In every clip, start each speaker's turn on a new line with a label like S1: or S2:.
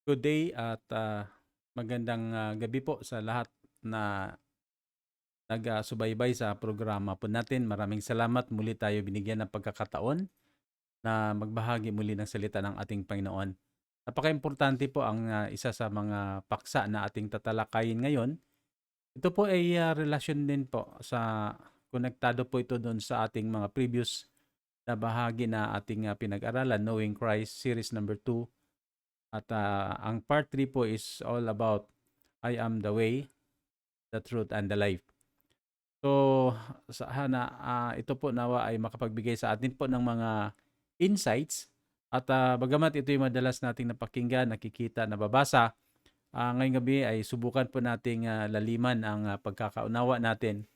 S1: Good day at magandang gabi po sa lahat na nag-subaybay sa programa po natin. Maraming salamat muli tayo binigyan ng pagkakataon na magbahagi muli ng salita ng ating Panginoon. Napaka-importante po ang isa sa mga paksa na ating tatalakayin ngayon. Ito po ay relasyon din po sa konektado po ito doon sa ating mga previous na bahagi na ating pinag-aralan, Knowing Christ, series number 2. At ang part 3 po is all about I am the way, the truth, and the life. So, sana ito po nawa ay makapagbigay sa atin po ng mga insights. At bagamat ito yung madalas nating napakinggan, nakikita, nababasa, ngayong gabi ay subukan po nating laliman ang pagkakaunawa natin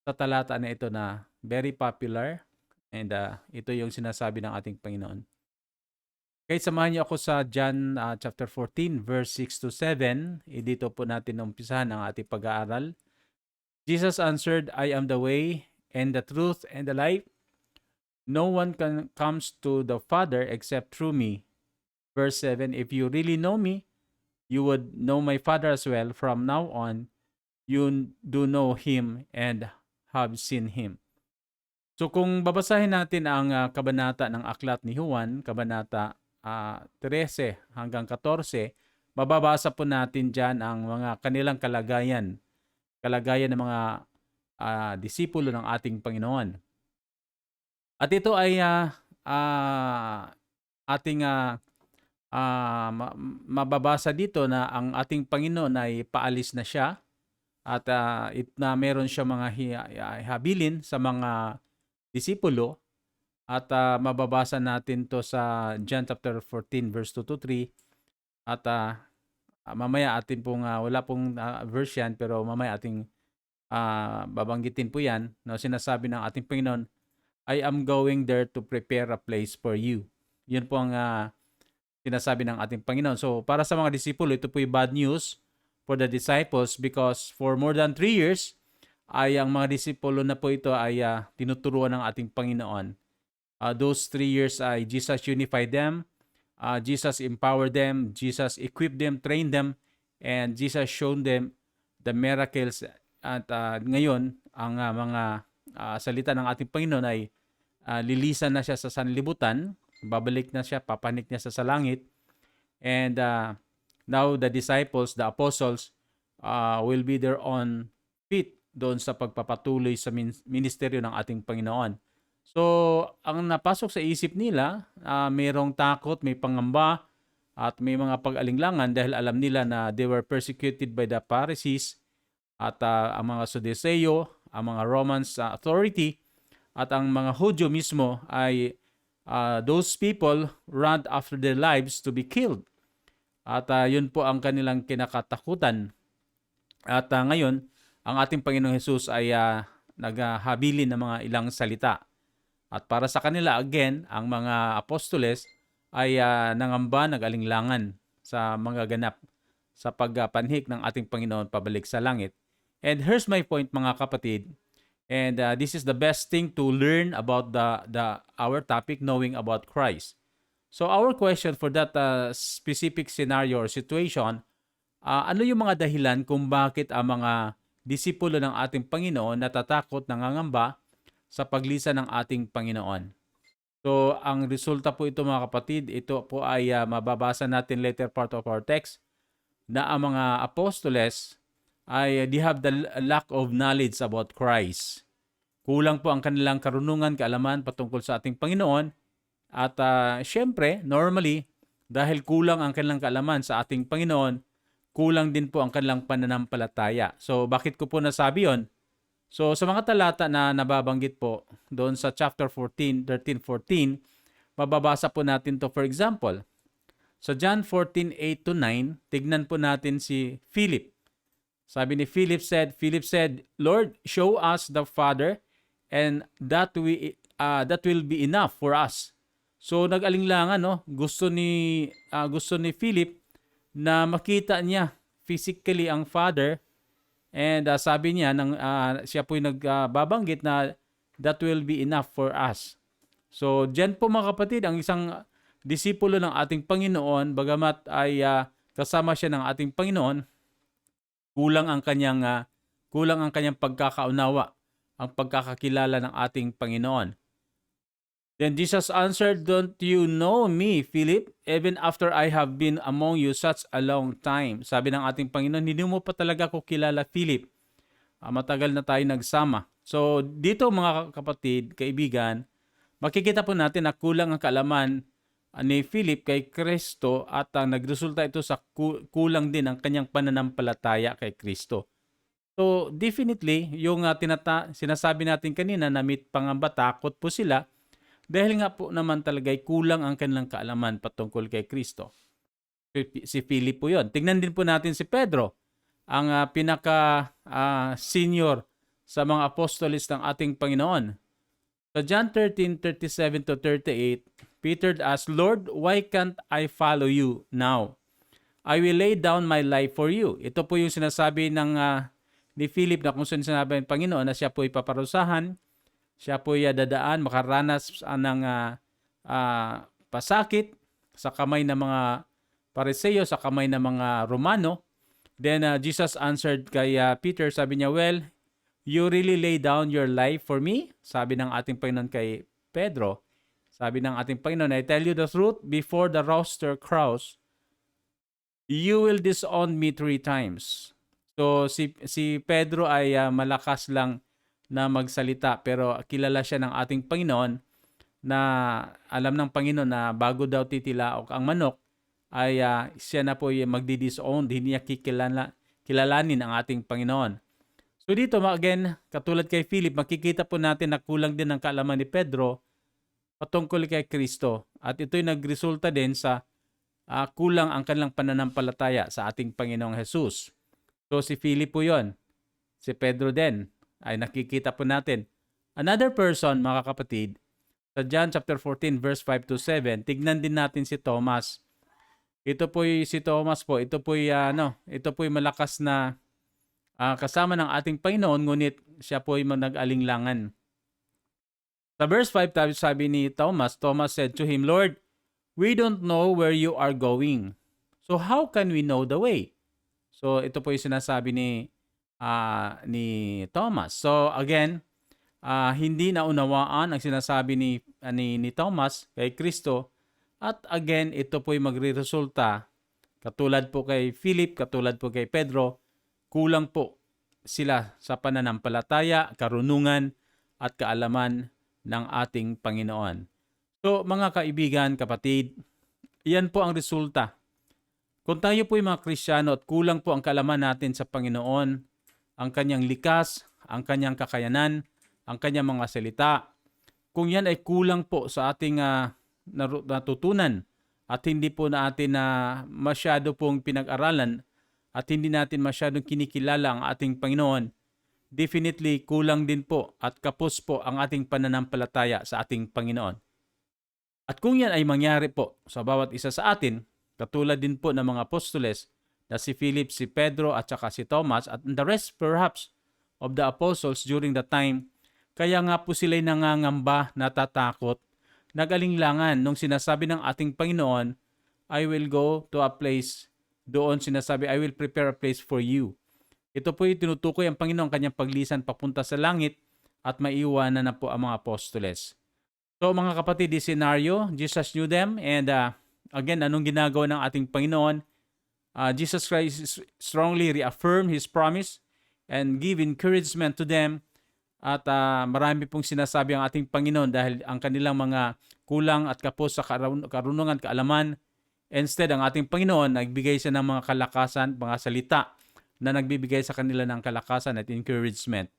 S1: sa talata na ito na very popular. And ito yung sinasabi ng ating Panginoon. Kaya samahan niyo ako sa John chapter 14 verse 6 to 7. Dito po natin umpisahan ang ating pag-aaral. Jesus answered, I am the way and the truth and the life. No one comes to the Father except through me. Verse 7, if you really know me, you would know my Father as well. From now on, you do know him and have seen him. So kung babasahin natin ang kabanata ng aklat ni Juan, kabanata 13 hanggang 14, mababasa po natin dyan ang mga kanilang kalagayan ng mga disipulo ng ating Panginoon. At ito ay ating mababasa dito na ang ating Panginoon ay paalis na siya at na meron siya mga habilin sa mga disipulo. At mababasa natin to sa John chapter 14 verse 2 to 3. At mamaya atin pong, wala pong verse yan, pero mamaya ating babanggitin po yan. No, sinasabi ng ating Panginoon, I am going there to prepare a place for you. Yun po ang sinasabi ng ating Panginoon. So para sa mga disipulo, ito po yung bad news for the disciples because for more than 3 years, ay ang mga disipulo na po ito ay tinuturuan ng ating Panginoon. Those 3 years ay Jesus unified them, Jesus empowered them, Jesus equipped them, trained them, and Jesus showed them the miracles. At ngayon, ang mga salita ng ating Panginoon ay lilisan na siya sa sanlibutan, babalik na siya, papanik niya sa langit. And now the disciples, the apostles, will be their own feet doon sa pagpapatuloy sa ministeryo ng ating Panginoon. So, ang napasok sa isip nila, mayroong takot, may pangamba, at may mga pag-alinlangan dahil alam nila na they were persecuted by the Pharisees at ang mga Sadduceo, ang mga Roman authority, at ang mga Hudyo mismo ay those people ran after their lives to be killed. At yun po ang kanilang kinakatakutan. At ngayon, ang ating Panginoong Hesus ay naghabilin ng mga ilang salita. At para sa kanila, again, ang mga apostoles ay nangamba, nag-alinglangan sa mga ganap sa pagpanhik ng ating Panginoon pabalik sa langit. And here's my point, mga kapatid. And this is the best thing to learn about our topic, knowing about Christ. So our question for that specific scenario or situation, ano yung mga dahilan kung bakit ang mga disipulo ng ating Panginoon natatakot, nangangamba sa paglisan ng ating Panginoon? So, ang resulta po ito, mga kapatid, ito po ay mababasa natin later part of our text na ang mga apostoles ay they have the lack of knowledge about Christ. Kulang po ang kanilang karunungan, kaalaman patungkol sa ating Panginoon. At syempre, normally, dahil kulang ang kanilang kaalaman sa ating Panginoon, kulang din po ang kanilang pananampalataya. So, bakit ko po nasabi yon? So, sa mga talata na nababanggit po doon sa chapter 14, 13-14, mababasa po natin to. For example, sa John 14:8 to 9, tignan po natin si Philip. Sabi ni Philip said, Lord, show us the Father, and that will be enough for us. So nag-alinglangan, no? Gusto ni Philip na makita niya physically ang Father, and sabi niya siya po'y nagbabanggit na that will be enough for us. So diyan po, mga kapatid, ang isang disipulo ng ating Panginoon, bagamat ay kasama siya ng ating Panginoon, kulang ang kanyang pagkakaunawa, ang pagkakakilala ng ating Panginoon. Then Jesus answered, "Don't you know me, Philip, even after I have been among you such a long time?" Sabi ng ating Panginoon, hindi mo pa talaga ako kilala, Philip. Matagal na tayo nagsama. So dito mga kapatid, kaibigan, makikita po natin na kulang ang kaalaman ni Philip kay Kristo at nagresulta ito sa kulang din ang kanyang pananampalataya kay Kristo. So definitely, yung sinasabi natin kanina na may pangamba, takot po sila dahil nga po naman talaga ay kulang ang kanilang kaalaman patungkol kay Kristo. Si Philip po yun. Tingnan din po natin si Pedro, ang pinaka-senior sa mga apostolis ng ating Panginoon. Sa John 13:37-38, Peter asked, "Lord, why can't I follow you now? I will lay down my life for you." Ito po yung sinasabi ni Philip na kung saan sinabi ng Panginoon na siya po ipaparusahan, siya po dadaan, makaranas ng pasakit sa kamay ng mga Pariseo, sa kamay ng mga Romano. Then Jesus answered kay Peter, sabi niya, "Well, you really lay down your life for me?" Sabi ng ating Panginoon kay Pedro. Sabi ng ating Panginoon, "I tell you the truth, before the rooster crows, you will disown me 3 times." So si Pedro ay malakas lang na magsalita, pero kilala siya ng ating Panginoon na alam ng Panginoon na bago daw titilaok ang manok ay siya na po yung magdi-disown, hindi niya kilalanin ang ating Panginoon. So dito again, katulad kay Philip, makikita po natin na kulang din ang kaalaman ni Pedro patungkol kay Kristo. At ito'y nagresulta din sa kulang ang kanilang pananampalataya sa ating Panginoong Jesus. So si Philip po yun. Si Pedro din ay nakikita po natin. Another person, mga kapatid, sa John chapter 14 verse 5-7, tignan din natin si Thomas. Ito po si Thomas po, ito po malakas na kasama ng ating Panginoon, ngunit siya po ay nag-alinglangan. Sa verse 5, sabi ni Thomas said to him, "Lord, we don't know where you are going. So how can we know the way?" So ito po yung sinasabi ni Thomas. So again, hindi naunawaan ang sinasabi ni Thomas kay Kristo. At again, ito po yung magre-resulta, katulad po kay Philip, katulad po kay Pedro, kulang po sila sa pananampalataya, karunungan at kaalaman ng ating Panginoon. So mga kaibigan, kapatid, iyan po ang resulta. Kung tayo po yung mga Kristiyano at kulang po ang kaalaman natin sa Panginoon, ang kanyang likas, ang kanyang kakayanan, ang kanyang mga salita, kung yan ay kulang po sa ating natutunan at hindi po natin masyado pong pinag-aralan at hindi natin masyadong kinikilala ang ating Panginoon, definitely kulang din po at kapos po ang ating pananampalataya sa ating Panginoon. At kung yan ay mangyari po sa bawat isa sa atin, katulad din po ng mga apostoles na si Philip, si Pedro at saka si Thomas at the rest perhaps of the apostles during the time, kaya nga po sila'y nangangamba, natatakot, nag-alinglangan nung sinasabi ng ating Panginoon, "I will go to a place." Doon sinasabi, "I will prepare a place for you." Ito po yung tinutukoy ang Panginoon kanyang paglisan papunta sa langit at maiwanan na po ang mga apostoles. So mga kapatid, this scenario, Jesus knew them, and again, anong ginagawa ng ating Panginoon? Jesus Christ strongly reaffirmed His promise and give encouragement to them. At marami pong sinasabi ang ating Panginoon dahil ang kanilang mga kulang at kapos sa karunungan, kaalaman. Instead, ang ating Panginoon, nagbigay siya ng mga kalakasan, mga salita na nagbibigay sa kanila ng kalakasan at encouragement.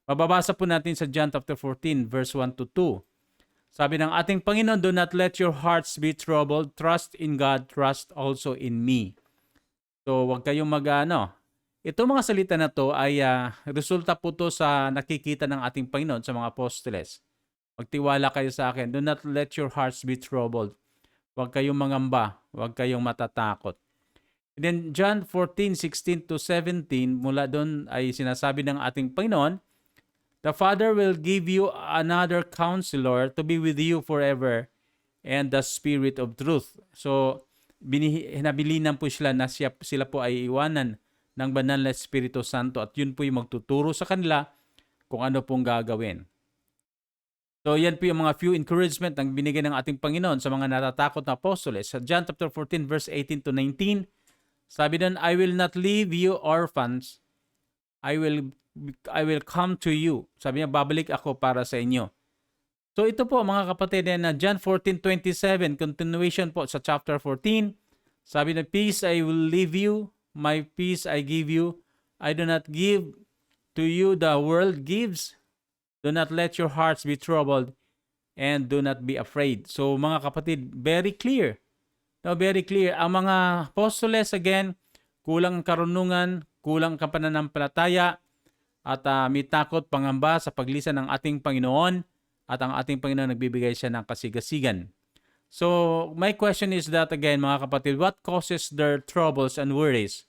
S1: Mababasa po natin sa John chapter 14, verse 1-2. Sabi ng ating Panginoon, "Do not let your hearts be troubled. Trust in God, trust also in me." So, huwag kayong Itong mga salita na to ay resulta po to sa nakikita ng ating Panginoon sa mga apostoles. Magtiwala kayo sa akin. Do not let your hearts be troubled. Huwag kayong mangamba. Huwag kayong matatakot. And then John 14:16-17, mula doon ay sinasabi ng ating Panginoon, "The Father will give you another counselor to be with you forever, and the Spirit of truth." So, hinabilinan po sila na sila po ay iwanan ng banal na Espiritu Santo at yun po yung magtuturo sa kanila kung ano pong gagawin. So yan po yung mga few encouragement ang binigay ng ating Panginoon sa mga natatakot na apostoles. Sa John chapter 14 verse 18 to 19, sabi doon, I will not leave you orphans, I will come to you. Sabi niya, babalik ako para sa inyo. So ito po mga kapatid, na John 14:27, continuation po sa chapter 14. Sabi na, peace I will leave you, my peace I give you. I do not give to you the world gives. Do not let your hearts be troubled and do not be afraid. So mga kapatid, very clear. No, very clear. Ang mga apostoles, again, kulang ang karunungan, kulang ang pananampalataya, at may takot, pangamba sa paglisan ng ating Panginoon, at ang ating Panginoon nagbibigay siya ng kasigasigan. So, my question is that again, mga kapatid, what causes their troubles and worries?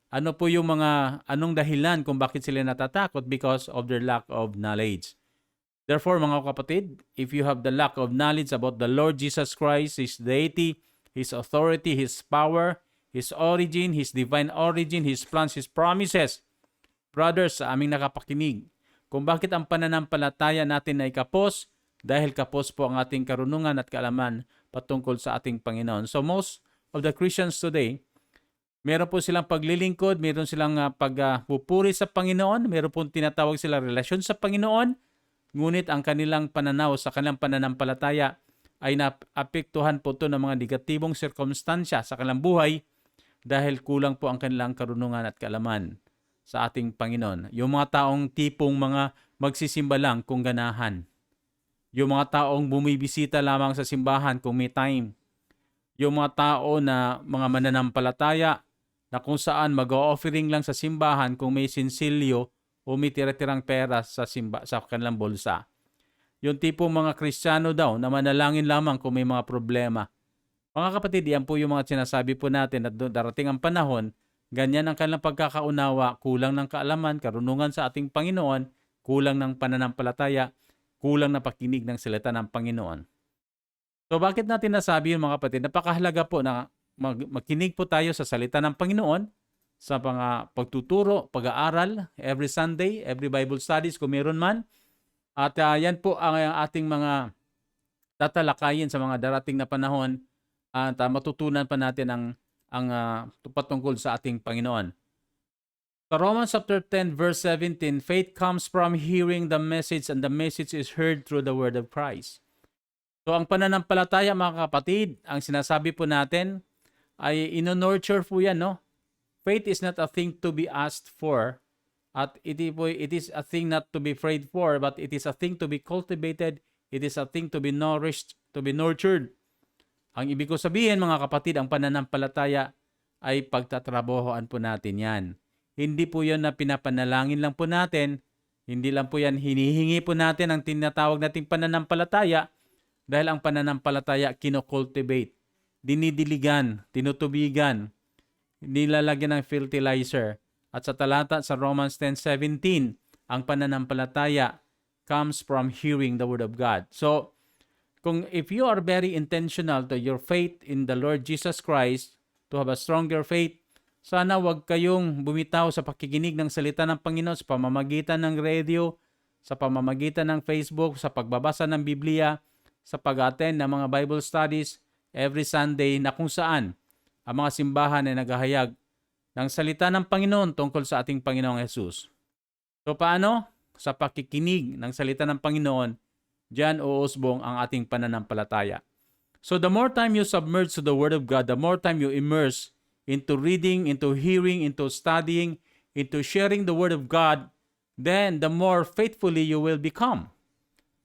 S1: Ano po yung anong dahilan kung bakit sila natatakot? Because of their lack of knowledge. Therefore, mga kapatid, if you have the lack of knowledge about the Lord Jesus Christ, His deity, His authority, His power, His origin, His divine origin, His plans, His promises, brothers, sa aming nakapakinig, kung bakit ang pananampalataya natin ay kapos, dahil kapos po ang ating karunungan at kaalaman patungkol sa ating Panginoon. So most of the Christians today, meron po silang paglilingkod, meron silang pagpupuri sa Panginoon, meron po tinatawag silang relasyon sa Panginoon, ngunit ang kanilang pananaw sa kanilang pananampalataya ay naapektuhan po ito ng mga negatibong sirkumstansya sa kanilang buhay dahil kulang po ang kanilang karunungan at kaalaman sa ating Panginoon. Yung mga taong tipong mga magsisimba lang kung ganahan. Yung mga taong bumibisita lamang sa simbahan kung may time. Yung mga tao na mga mananampalataya na kung saan mag-offering lang sa simbahan kung may sinsilyo o may tira-tirang pera sa kanilang bulsa. Yung tipong mga Kristiyano daw na manalangin lamang kung may mga problema. Mga kapatid, yan po yung mga sinasabi po natin at darating ang panahon, ganyan ang kanilang pagkakaunawa, kulang ng kaalaman, karunungan sa ating Panginoon, kulang ng pananampalataya, kulang na pakinig ng salita ng Panginoon. So bakit natin nasabi yun mga kapatid? Napakahalaga po na makinig po tayo sa salita ng Panginoon, sa mga pagtuturo, pag-aaral, every Sunday, every Bible studies kung meron man. At yan po ang ating mga tatalakayin sa mga darating na panahon at matutunan pa natin ang patungkol sa ating Panginoon. Sa Romans chapter 10 verse 17, faith comes from hearing the message and the message is heard through the word of Christ. So ang pananampalataya mga kapatid, ang sinasabi po natin ay ino-nurture po yan, no? Faith is not a thing to be asked for, at it is a thing not to be prayed for, but it is a thing to be cultivated, it is a thing to be nourished, to be nurtured. Ang ibig ko sabihin mga kapatid, ang pananampalataya ay pagtatrabahoan po natin yan. Hindi po yan na pinapanalangin lang po natin, hindi lang po yan hinihingi po natin ang tinatawag nating pananampalataya, dahil ang pananampalataya kinocultivate, dinidiligan, tinutubigan, nilalagyan ng fertilizer. At sa talata sa Romans 10:17, ang pananampalataya comes from hearing the word of God. So, if you are very intentional to your faith in the Lord Jesus Christ, to have a stronger faith, sana wag kayong bumitaw sa pakikinig ng salita ng Panginoon sa pamamagitan ng radio, sa pamamagitan ng Facebook, sa pagbabasa ng Biblia, sa pag-attend ng mga Bible studies every Sunday na kung saan ang mga simbahan ay naghahayag ng salita ng Panginoon tungkol sa ating Panginoong Jesus. So paano? Sa pakikinig ng salita ng Panginoon, diyan uusbong ang ating pananampalataya. So the more time you submerge to the Word of God, the more time you immerse into reading, into hearing, into studying, into sharing the Word of God, then the more faithfully you will become.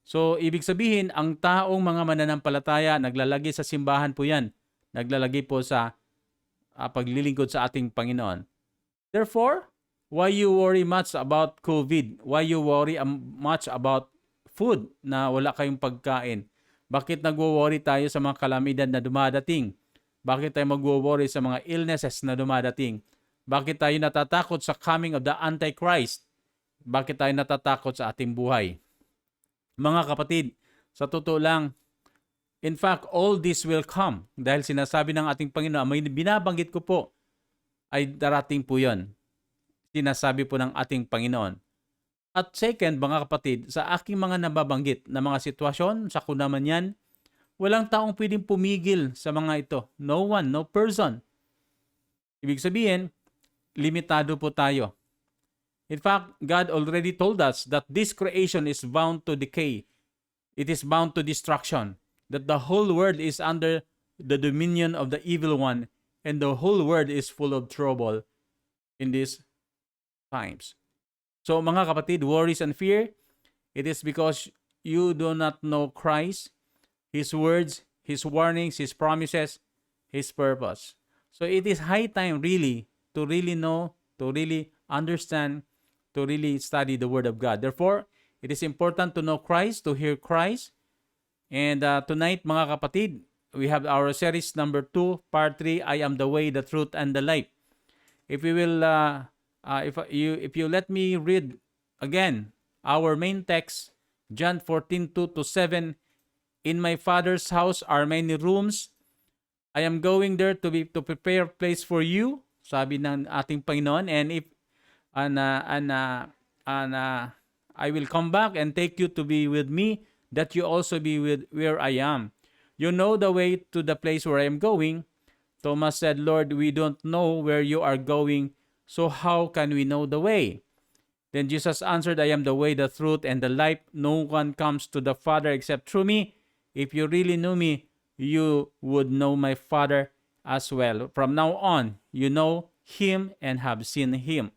S1: So ibig sabihin, ang taong mga mananampalataya, naglalagay sa simbahan po yan, naglalagay po sa paglilingkod sa ating Panginoon. Therefore, why you worry much about COVID? Why you worry much about food na wala kayong pagkain? Bakit nagwo-worry tayo sa mga kalamidad na dumadating? Bakit tayo magwo-worry sa mga illnesses na dumadating? Bakit tayo natatakot sa coming of the Antichrist? Bakit tayo natatakot sa ating buhay? Mga kapatid, sa totoo lang, In fact, all this will come. Dahil sinasabi ng ating Panginoon, may binabanggit ko po ay darating po yon. Sinasabi po ng ating Panginoon. At second, mga kapatid, sa aking mga nababanggit na mga sitwasyon, sa kunaman yan, walang taong pwedeng pumigil sa mga ito. No one, no person. Ibig sabihin, limitado po tayo. In fact, God already told us that this creation is bound to decay. It is bound to destruction. That the whole world is under the dominion of the evil one, and the whole world is full of trouble in these times. So mga kapatid, worries and fear, it is because you do not know Christ, His words, His warnings, His promises, His purpose. So it is high time really to really know, to really understand, to really study the Word of God. Therefore, it is important to know Christ, to hear Christ. And tonight, mga kapatid, we have our series number 2, part 3, I am the way, the truth, and the life. If we will, if you let me read again our main text, John 14:2-7, in my Father's house are many rooms. I am going there to prepare a place for you, sabi ng ating Panginoon, and I will come back and take you to be with me, that you also be with where I am. You know the way to the place where I am going. Thomas said, Lord, we don't know where you are going, so how can we know the way? Then Jesus answered, I am the way, the truth, and the life. No one comes to the Father except through me. If you really knew me, you would know my Father as well. From now on, you know Him and have seen Him.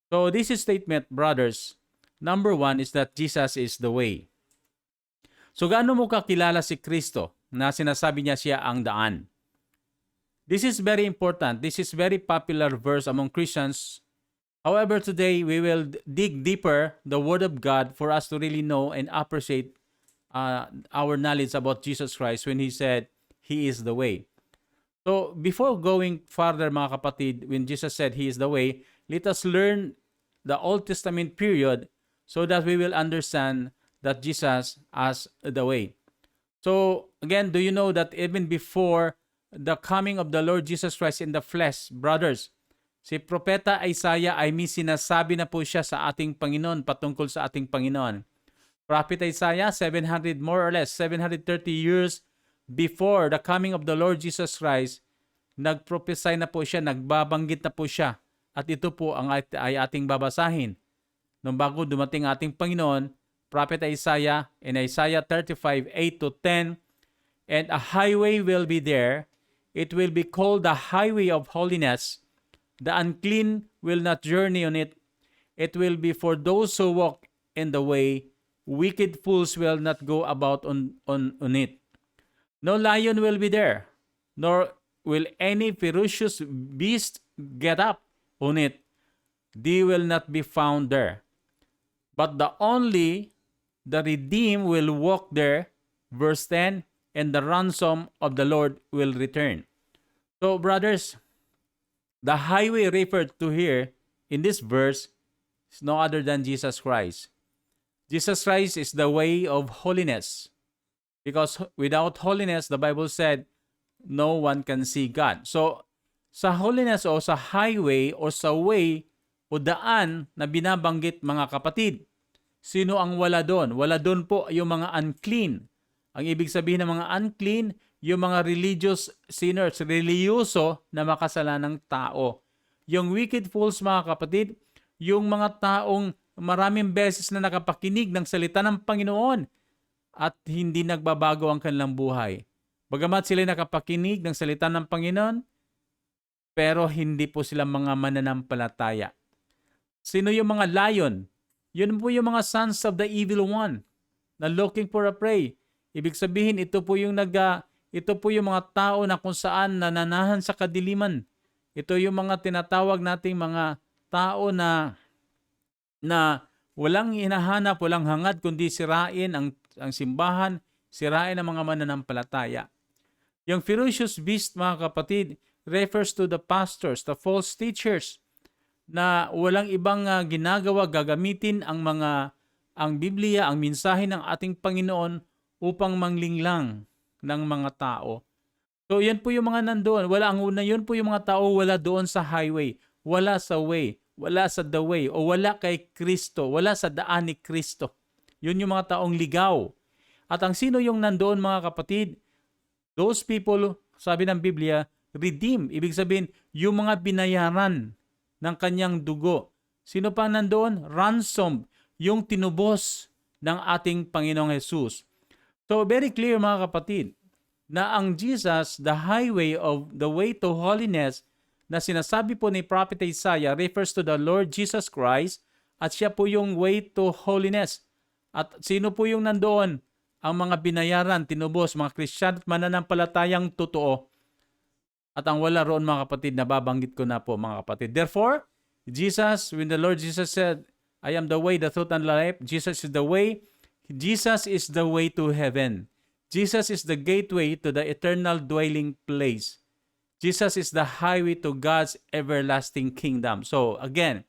S1: So this is statement, brothers, number 1 is that Jesus is the way. So gaano mo kakilala si Kristo na sinasabi niya siya ang daan? This is very important. This is very popular verse among Christians. However, today we will dig deeper the Word of God for us to really know and appreciate our knowledge about Jesus Christ when He said He is the way. So before going further, mga kapatid, when Jesus said He is the way, let us learn the Old Testament period so that we will understand that Jesus as the way. So again, do you know that even before the coming of the Lord Jesus Christ in the flesh, brothers, si Propeta Isaiah ay may sinasabi na po siya sa ating Panginoon patungkol sa ating Panginoon. Prophet Isaiah, 700 more or less, 730 years before the coming of the Lord Jesus Christ, nagprophesy na po siya, nagbabanggit na po siya. At ito po ang ay ating babasahin. Nung bago dumating ating Panginoon, Prophet Isaiah in Isaiah 35:8-10, and a highway will be there. It will be called the highway of holiness. The unclean will not journey on it. It will be for those who walk in the way. Wicked fools will not go about on it. No lion will be there, nor will any ferocious beast get up on it. They will not be found there. But the redeemed will walk there, verse 10, and the ransom of the Lord will return. So, brothers, the highway referred to here in this verse is no other than Jesus Christ. Jesus Christ is the way of holiness. Because without holiness, the Bible said, no one can see God. So, sa holiness o sa highway o sa way o daan na binabanggit, mga kapatid, sino ang wala doon? Wala doon po yung mga unclean. Ang ibig sabihin ng mga unclean, yung mga religious sinners, reliyoso na makasalanang tao. Yung wicked fools, mga kapatid, yung mga taong maraming beses na nakapakinig ng salita ng Panginoon at hindi nagbabago ang kanilang buhay. Bagamat sila nakapakinig ng salita ng Panginoon, pero hindi po sila mga mananampalataya. Sino yung mga lion? Yun po yung mga sons of the evil one na looking for a prey. Ibig sabihin, ito po yung mga tao na kung saan nananahan sa kadiliman. Ito yung mga tinatawag nating mga tao na walang hinahanap, walang hangad, kundi sirain ang simbahan, sirain ang mga mananampalataya. Yung ferocious beast, mga kapatid, refers to the pastors, the false teachers, na walang ibang ginagawa, gagamitin ang Biblia, ang mensahe ng ating Panginoon upang manglinglang ng mga tao. So yan po yung mga nandoon. Wala ang una, yun po yung mga tao wala doon sa highway, wala sa way, wala sa the way, o wala kay Kristo, wala sa daan ni Kristo. Yun yung mga taong ligaw. At ang sino yung nandoon mga kapatid? Those people, sabi ng Biblia, redeem. Ibig sabihin, yung mga binayaran ng kanyang dugo. Sino pa nandoon? Ransom, yung tinubos ng ating Panginoong Jesus. So very clear mga kapatid, na ang Jesus, the highway of the way to holiness, na sinasabi po ni Prophet Isaiah refers to the Lord Jesus Christ at siya po yung way to holiness. At sino po yung nandoon? Ang mga binayaran, tinubos, mga Christian at mananampalatayang totoo. At ang wala roon mga kapatid, nababanggit ko na po mga kapatid. Therefore, Jesus, when the Lord Jesus said, I am the way, the truth, and life, Jesus is the way. Jesus is the way to heaven. Jesus is the gateway to the eternal dwelling place. Jesus is the highway to God's everlasting kingdom. So again,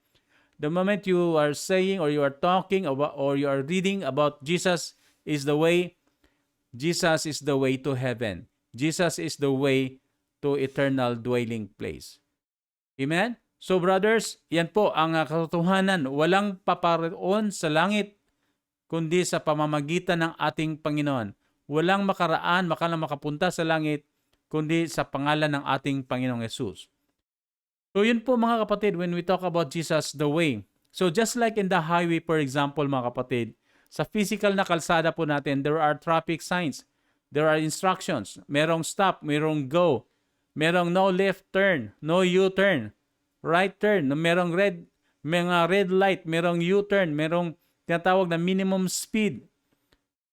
S1: the moment you are saying or you are talking about or you are reading about Jesus is the way, Jesus is the way to heaven. Jesus is the way to eternal dwelling place. Amen? So brothers, yan po ang katotohanan. Walang paparoon sa langit kundi sa pamamagitan ng ating Panginoon. Walang makaraan, makapunta sa langit, kundi sa pangalan ng ating Panginoong Jesus. So yun po mga kapatid, when we talk about Jesus, the way. So just like in the highway, for example mga kapatid, sa physical na kalsada po natin, there are traffic signs, there are instructions, merong stop, merong go, merong no left turn, no U-turn, right turn, merong mga red light, merong U-turn, merong tinatawag na minimum speed,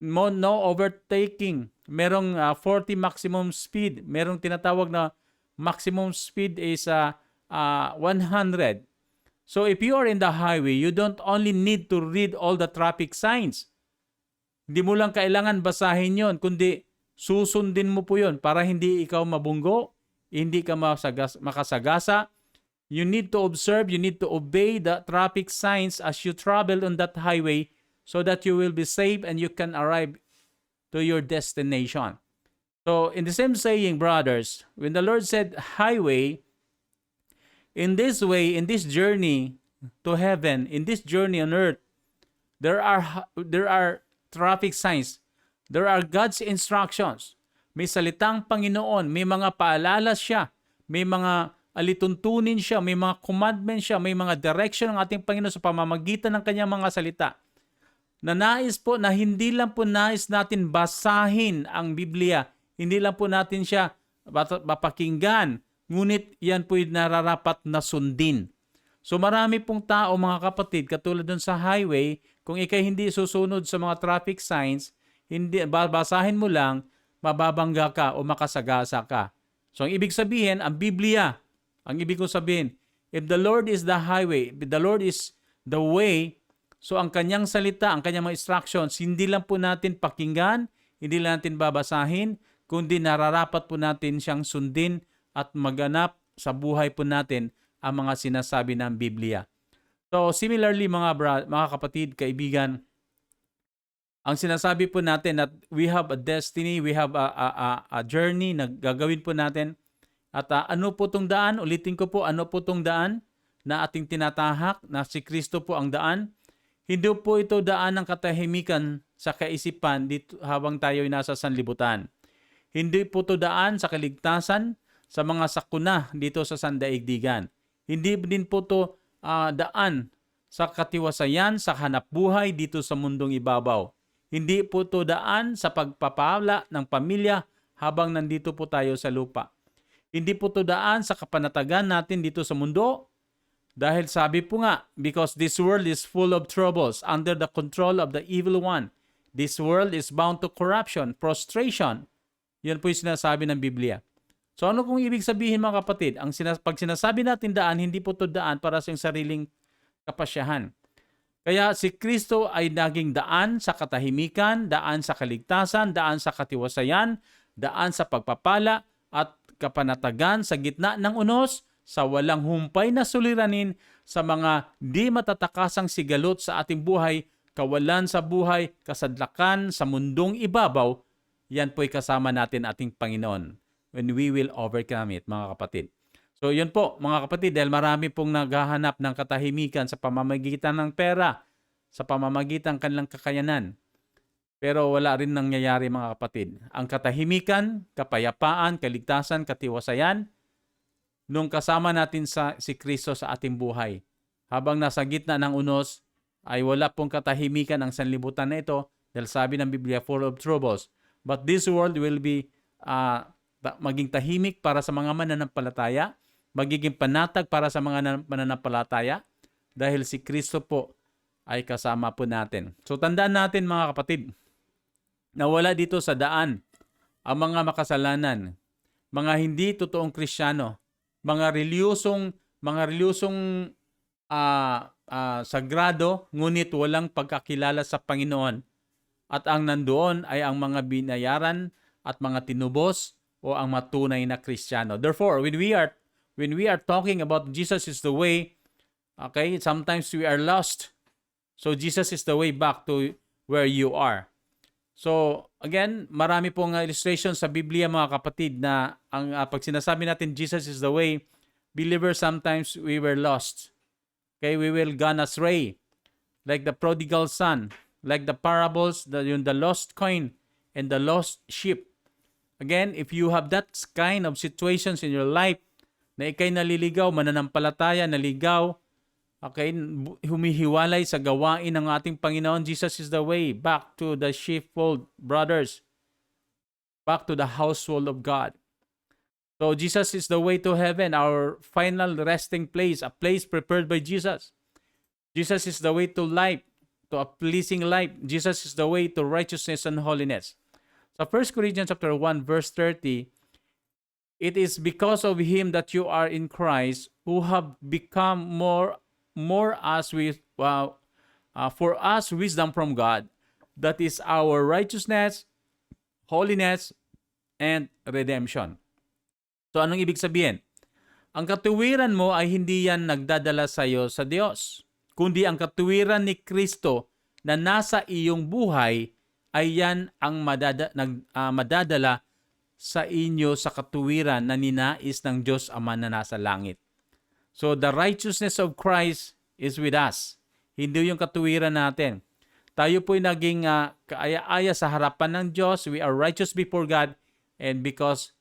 S1: no overtaking, merong 40 maximum speed, merong tinatawag na maximum speed is 100. So if you are in the highway, you don't only need to read all the traffic signs. Hindi mo lang kailangan basahin yon, kundi susundin mo po yon para hindi ikaw mabunggo, hindi ka makasagasa. You need to observe, you need to obey the traffic signs as you travel on that highway so that you will be safe and you can arrive to your destination. So in the same saying, brothers, when the Lord said highway, in this way, in this journey to heaven, in this journey on earth, there are traffic signs. There are God's instructions. May salitang Panginoon, may mga paalala siya, may mga alituntunin siya, may mga commandments siya, may mga direction ng ating Panginoon sa pamamagitan ng kanyang mga salita. Na nais po na hindi lang po nais natin basahin ang Biblia, hindi lang po natin siya mapakinggan, ngunit yan po'y nararapat na sundin. So marami pong tao mga kapatid, katulad dun sa highway, kung ikay hindi susunod sa mga traffic signs, hindi babasahin mo lang, mababangga ka o makasagasa ka. So ang ibig sabihin, ang Biblia, ang ibig kong sabihin, if the Lord is the highway, if the Lord is the way, so ang kanyang salita, ang kanyang mga instructions, hindi lang po natin pakinggan, hindi lang natin babasahin, kundi nararapat po natin siyang sundin at maganap sa buhay po natin ang mga sinasabi ng Biblia. So similarly mga kapatid, kaibigan, ang sinasabi po natin that we have a destiny, we have a journey na gagawin po natin. At ano po itong daan? Ulitin ko po, ano po itong daan na ating tinatahak na si Kristo po ang daan? Hindi po ito daan ng katahimikan sa kaisipan dito habang tayo ay nasa sanlibutan. Hindi po ito daan sa kaligtasan sa mga sakuna dito sa sandaigdigan. Hindi din po ito daan sa katiwasayan, sa hanapbuhay dito sa mundong ibabaw. Hindi po ito daan sa pagpapala ng pamilya habang nandito po tayo sa lupa. Hindi po ito daan sa kapanatagan natin dito sa mundo. Dahil sabi po nga, because this world is full of troubles under the control of the evil one. This world is bound to corruption, prostration. Yan po yung sinasabi ng Biblia. So ano kung ibig sabihin mga kapatid? Pag sinasabi natin daan, hindi po ito daan para sa sariling kapasyahan. Kaya si Kristo ay naging daan sa katahimikan, daan sa kaligtasan, daan sa katiwasayan, daan sa pagpapala at kapanatagan sa gitna ng unos, sa walang humpay na suliranin, sa mga di matatakasang sigalot sa ating buhay, kawalan sa buhay, kasadlakan sa mundong ibabaw. yan po'y kasama natin ating Panginoon when we will overcome it, mga kapatid. So yun po, mga kapatid, dahil marami pong naghahanap ng katahimikan sa pamamagitan ng pera, sa pamamagitan ng kanilang kakayanan. Pero wala rin nangyayari, mga kapatid. Ang katahimikan, kapayapaan, kaligtasan, katiwasayan, nung kasama natin si Kristo sa ating buhay. Habang nasa gitna ng unos, ay wala pong katahimikan ang sanlibutan na ito dahil sabi ng Biblia, full of troubles. But this world will be maging tahimik para sa mga mananampalataya, magiging panatag para sa mga mananampalataya dahil si Kristo po ay kasama po natin. So tandaan natin, mga kapatid, na wala dito sa daan ang mga makasalanan, mga hindi totoong Kristiyano, mga reliyosong sagrado, ngunit walang pagkakilala sa Panginoon. At ang nandoon ay ang mga binayaran at mga tinubos o ang matunay na Kristiyano. Therefore, when we are talking about Jesus is the way, okay, sometimes we are lost. So Jesus is the way back to where you are. So, again, marami pong illustration sa Biblia, mga kapatid, na ang pag sinasabi natin Jesus is the way, believers, sometimes we were lost. Okay, we will gone astray. Like the prodigal son, like the parables, the lost coin and the lost sheep. Again, if you have that kind of situations in your life, na ikay naliligaw, mananampalataya, naligaw, okay, humihiwalay sa gawain ng ating Panginoon, Jesus is the way back to the sheepfold, brothers. Back to the household of God. So Jesus is the way to heaven, our final resting place, a place prepared by Jesus. Jesus is the way to life, to a pleasing life. Jesus is the way to righteousness and holiness. So 1 Corinthians chapter 1, verse 30, it is because of Him that you are in Christ, who have become more as for us wisdom from God, that is our righteousness, holiness, and redemption. So anong ibig sabihin? Ang katuwiran mo ay hindi yan nagdadala sa iyo sa Diyos, kundi ang katuwiran ni Kristo na nasa iyong buhay ay yan ang madadala sa inyo sa katuwiran na ninais ng Diyos Ama na nasa langit. So the righteousness of Christ is with us. Hindi yung katuwiran natin. Tayo po'y naging kaaya-aya sa harapan ng Diyos. We are righteous before God and because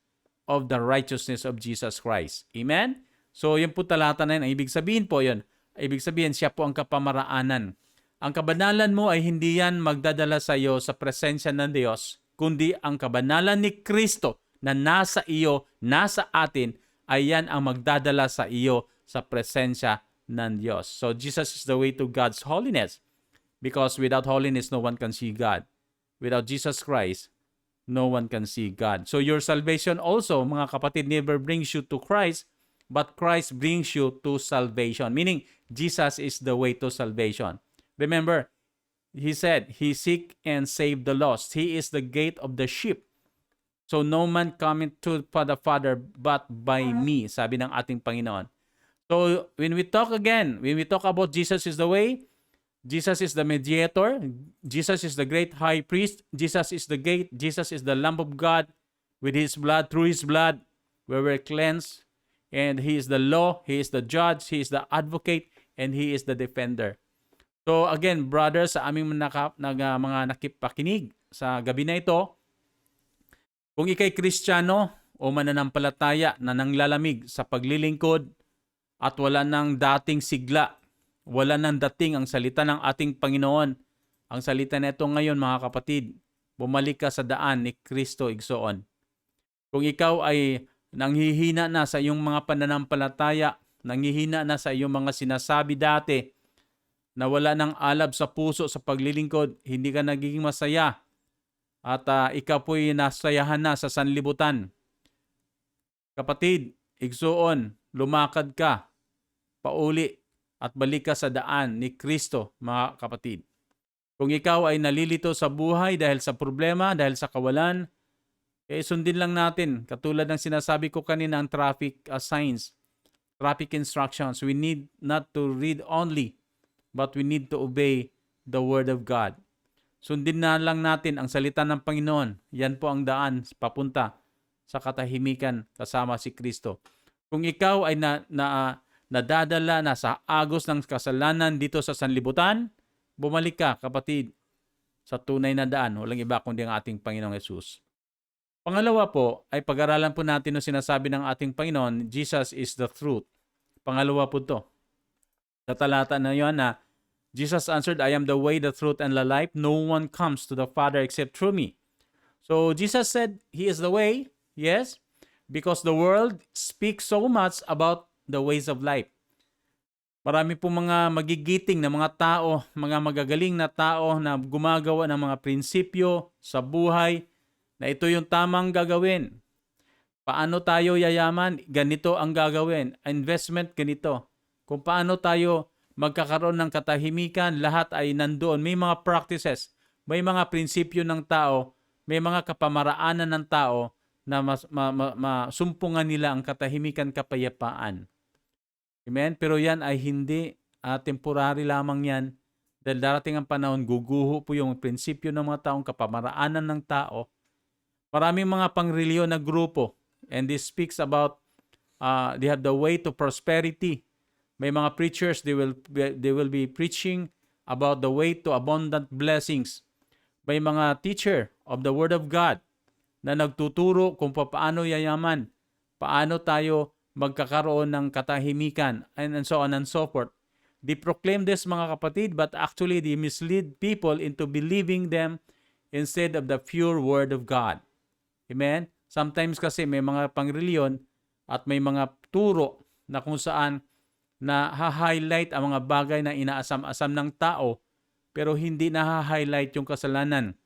S1: of the righteousness of Jesus Christ. Amen? So yun po talata na yun. Ang ibig sabihin po yun. Ibig sabihin siya po ang kapamaraanan. Ang kabanalan mo ay hindi yan magdadala sa iyo sa presensya ng Diyos, kundi ang kabanalan ni Kristo na nasa iyo, nasa atin, ay yan ang magdadala sa iyo sa presensya ng Diyos. So Jesus is the way to God's holiness, because without holiness, no one can see God. Without Jesus Christ, no one can see God. So your salvation also, mga kapatid, never brings you to Christ, but Christ brings you to salvation. Meaning, Jesus is the way to salvation. Remember, He said, He seek and save the lost. He is the gate of the sheep. So no man cometh to the Father but by me, sabi ng ating Panginoon. So when we talk about Jesus is the way, Jesus is the mediator, Jesus is the great high priest, Jesus is the gate, Jesus is the Lamb of God. With His blood, through His blood, we were cleansed. And He is the law, He is the judge, He is the advocate, and He is the defender. So again, brothers, sa aming mga nakipakinig sa gabi na ito, kung ikay Kristiyano o mananampalataya na nanglalamig sa paglilingkod at wala nang dating sigla, wala nang dating ang salita ng ating Panginoon, ang salita na ito ngayon, mga kapatid, bumalik ka sa daan ni Kristo igsoon. Kung ikaw ay nanghihina na sa iyong mga pananampalataya, nanghihina na sa iyong mga sinasabi dati, na wala nang alab sa puso sa paglilingkod, hindi ka nagiging masaya, at ikaw po'y nasayahan na sa sanlibutan. Kapatid, igsoon, lumakad ka, pauli, at balik ka sa daan ni Kristo, mga kapatid. Kung ikaw ay nalilito sa buhay dahil sa problema, dahil sa kawalan, sundin lang natin, katulad ng sinasabi ko kanina, ang traffic signs, traffic instructions. We need not to read only, but we need to obey the Word of God. Sundin na lang natin ang salita ng Panginoon. Yan po ang daan papunta sa katahimikan kasama si Kristo. Kung ikaw ay nadadala na sa agos ng kasalanan dito sa sanlibutan, bumalik ka, kapatid, sa tunay na daan. Walang iba kundi ang ating Panginoong Yesus. Pangalawa po ay pag-aralan po natin ang sinasabi ng ating Panginoon, Jesus is the truth. Pangalawa po to. Sa talata na yun na Jesus answered, I am the way, the truth, and the life. No one comes to the Father except through me. So Jesus said He is the way, yes, because the world speaks so much about the ways of life. Marami po mga magigiting na mga tao, mga magagaling na tao na gumagawa ng mga prinsipyo sa buhay na ito yung tamang gagawin. Paano tayo yayaman? Ganito ang gagawin. Investment, ganito. Kung paano tayo magkakaroon ng katahimikan, lahat ay nandoon. May mga practices, may mga prinsipyo ng tao, may mga kapamaraanan ng tao na masumpungan nila ang katahimikan, kapayapaan. Amen? Pero yan ay hindi temporary lamang yan. Dahil darating ang panahon, guguho po yung prinsipyo ng mga taong kapamaraanan ng tao. Maraming mga pangreliyon na grupo, and this speaks about they have the way to prosperity. May mga preachers, they will be preaching about the way to abundant blessings. May mga teacher of the Word of God na nagtuturo kung paano yayaman, paano tayo magkakaroon ng katahimikan, and so on and so forth. They proclaim this, mga kapatid, but actually they mislead people into believing them instead of the pure Word of God. Amen? Sometimes kasi may mga pangreliyon at may mga turo na kung saan na ha-highlight ang mga bagay na inaasam-asam ng tao, pero hindi na-highlight yung kasalanan.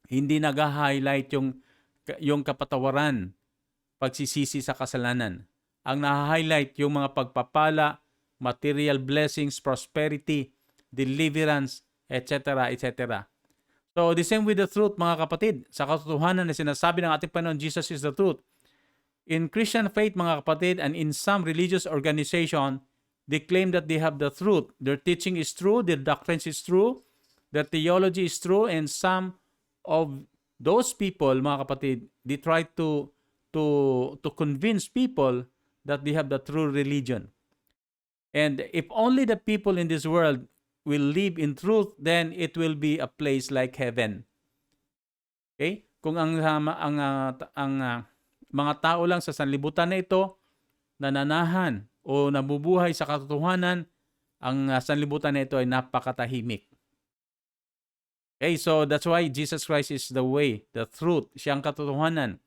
S1: Hindi nag-highlight yung kapatawaran, pagsisisi sa kasalanan. Ang na-highlight yung mga pagpapala, material blessings, prosperity, deliverance, etc., etc. So, the same with the truth, mga kapatid. Sa katotohanan na sinasabi ng ating Panginoon, Jesus is the truth. In Christian faith, mga kapatid, and in some religious organization, they claim that they have the truth. Their teaching is true, their doctrines is true, their theology is true, and some of those people, mga kapatid, they try to convince people that they have the true religion. And if only the people in this world will live in truth, then it will be a place like heaven. Okay? Kung ang mga tao lang sa sanlibutan na ito nananahan o nabubuhay sa katotohanan, ang sanlibutan na ito ay napakatahimik. Okay, so that's why Jesus Christ is the way, the truth, siyang katotohanan.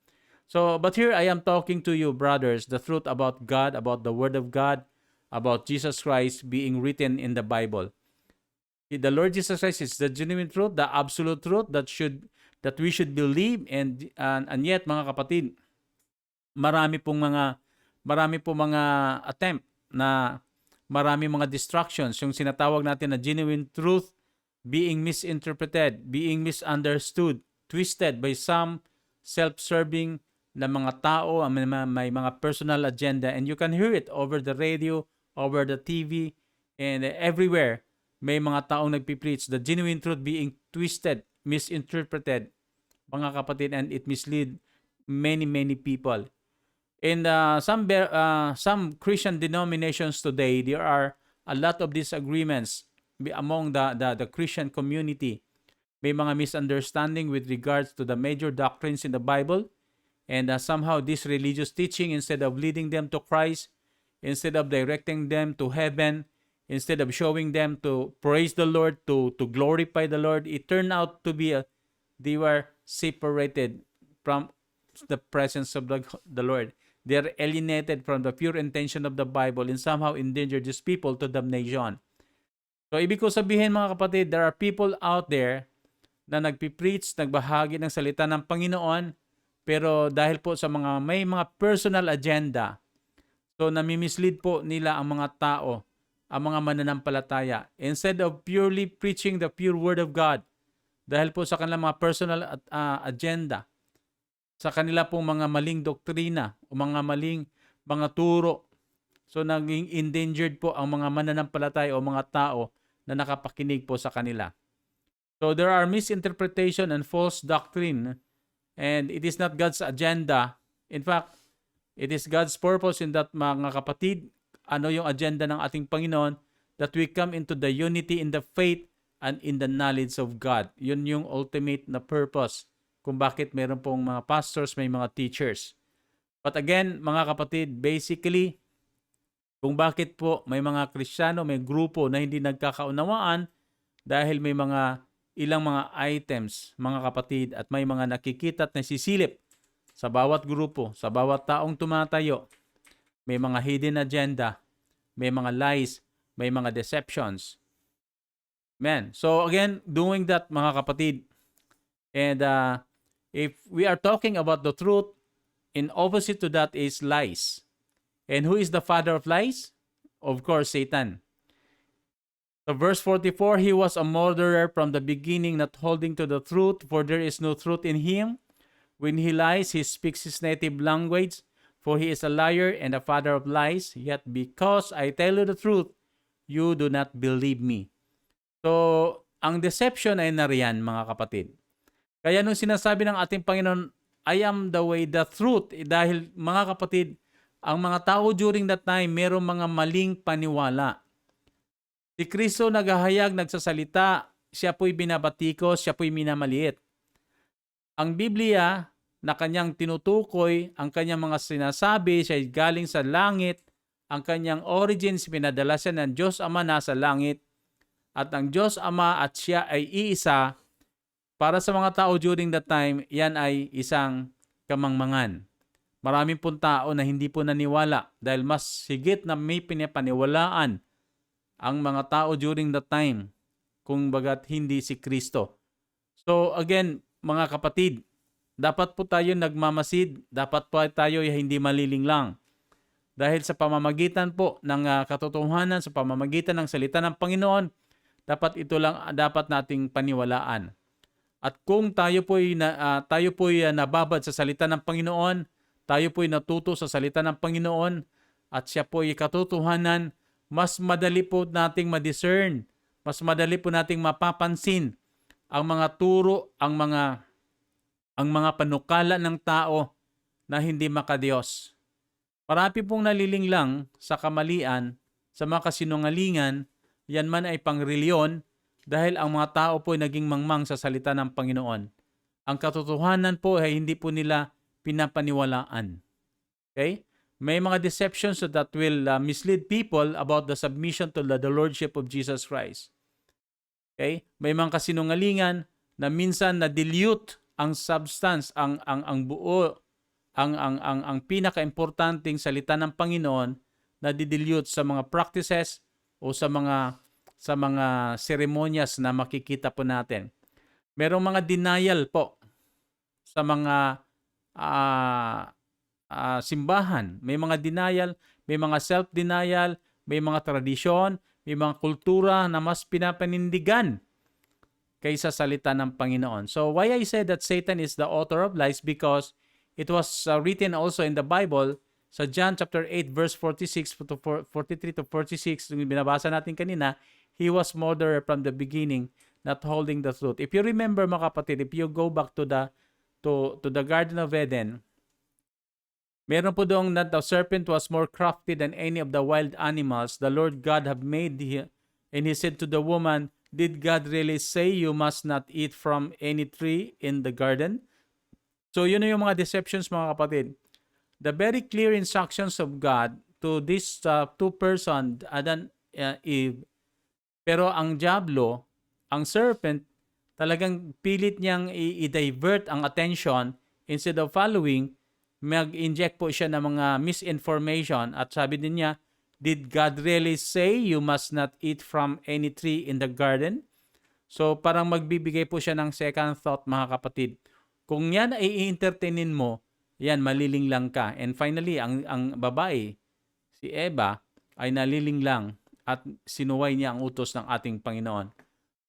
S1: So, but here I am talking to you, brothers, the truth about God, about the Word of God, about Jesus Christ being written in the Bible. The Lord Jesus Christ is the genuine truth, the absolute truth that we should believe, and yet, mga kapatid, marami pong mga attempt na marami mga distractions, yung sinatawag natin na genuine truth being misinterpreted, being misunderstood, twisted by some self-serving na mga tao, may mga personal agenda, and you can hear it over the radio, over the TV, and everywhere. May mga taong nagpipreach, the genuine truth being twisted, misinterpreted, mga kapatid, and it mislead many people. In some Christian denominations today, there are a lot of disagreements among the Christian community. May mga misunderstanding with regards to the major doctrines in the Bible, and somehow this religious teaching, instead of leading them to Christ, instead of directing them to heaven, instead of showing them to praise the Lord, to glorify the Lord, it turned out to be they were separated from the presence of the Lord. They are alienated from the pure intention of the Bible and somehow endanger these people to damnation. So, ibig ko sabihin, mga kapatid, there are people out there na nagpipreach, nagbahagi ng salita ng Panginoon, pero dahil po sa may mga personal agenda, so nami-mislead po nila ang mga tao, ang mga mananampalataya. Instead of purely preaching the pure Word of God, dahil po sa kanilang mga personal agenda, sa kanila pong mga maling doktrina o mga maling mga turo, so naging endangered po ang mga mananampalataya o mga tao na nakapakinig po sa kanila. So there are misinterpretation and false doctrine, and it is not God's agenda. In fact, it is God's purpose in that, mga kapatid, ano yung agenda ng ating Panginoon? That we come into the unity in the faith and in the knowledge of God. Yun yung ultimate na purpose kung bakit meron pong mga pastors, may mga teachers. But again, mga kapatid, basically, kung bakit po may mga Kristiyano, may grupo na hindi nagkakaunawaan dahil may ilang mga items, mga kapatid, at may mga nakikita at nasisilip sa bawat grupo, sa bawat taong tumatayo. May mga hidden agenda, may mga lies, may mga deceptions. Man, so again, doing that, mga kapatid, and if we are talking about the truth, in opposite to that is lies. And who is the father of lies? Of course, Satan. So verse 44, he was a murderer from the beginning, not holding to the truth, for there is no truth in him. When he lies, he speaks his native language, for he is a liar and a father of lies. Yet because I tell you the truth, you do not believe me. So, ang deception ay nariyan, mga kapatid. Kaya nung sinasabi ng ating Panginoon, I am the way, the truth, dahil, mga kapatid, ang mga tao during that time, merong mga maling paniwala. Si Kristo naghahayag, nagsasalita, siya po'y binabatikos, siya po'y minamaliit. Ang Biblia na kanyang tinutukoy, ang kanyang mga sinasabi, siya ay galing sa langit, ang kanyang origins, pinadala siya ng Diyos Ama nasa langit, at ang Diyos Ama at siya ay iisa. Para sa mga tao during that time, yan ay isang kamangmangan. Maraming pong tao na hindi po naniwala dahil mas higit na may pinapaniwalaan ang mga tao during that time kung bagat hindi si Kristo. So again, mga kapatid, dapat po tayo nagmamasid, dapat po tayo hindi malilinglang. Dahil sa pamamagitan po ng katotohanan, sa pamamagitan ng salita ng Panginoon, dapat ito lang dapat nating paniwalaan. At kung tayo po'y nababad sa salita ng Panginoon, tayo po'y natuto sa salita ng Panginoon, at siya po'y katotohanan, mas madali po nating ma-discern, mas madali po nating mapapansin ang mga turo, ang mga panukala ng tao na hindi makadiyos. Marami pong nalilinglang sa kamalian, sa mga kasinungalingan, yan man ay pangreliyon dahil ang mga tao po ay naging mangmang sa salita ng Panginoon. Ang katotohanan po ay hindi po nila pinapaniwalaan. Okay? May mga deceptions that will mislead people about the submission to the Lordship of Jesus Christ. Okay? May mga kasinungalingan na minsan na-dilute ang substance, ang buo, ang pinaka-importanting salita ng Panginoon na didilute sa mga practices o sa mga seremonyas na makikita po natin. Merong mga denial po sa mga simbahan. May mga denial, may mga self-denial, may mga tradisyon, may mga kultura na mas pinapanindigan kaysa salita ng Panginoon. So why I say that Satan is the author of lies, because it was written also in the Bible sa John chapter 8 verse 46 to 43 to 46, yung binabasa natin kanina, he was murderer from the beginning, not holding the truth. If you remember, mga kapatid, if you go back to the Garden of Eden, meron po doong that the serpent was more crafty than any of the wild animals the Lord God have made, and he said to the woman, did God really say you must not eat from any tree in the garden? So yun na yung mga deceptions, mga kapatid. The very clear instructions of God to this two person, Adam and Eve. Pero ang diablo, ang serpent, talagang pilit niyang i-divert ang attention. Instead of following, mag-inject po siya ng mga misinformation. At sabi din niya, did God really say you must not eat from any tree in the garden? So parang magbibigay po siya ng second thought, mga kapatid. Kung yan ay i-entertainin mo, yan, malilinglang ka. And finally, ang babae, si Eva, ay nalilinglang at sinuway niya ang utos ng ating Panginoon.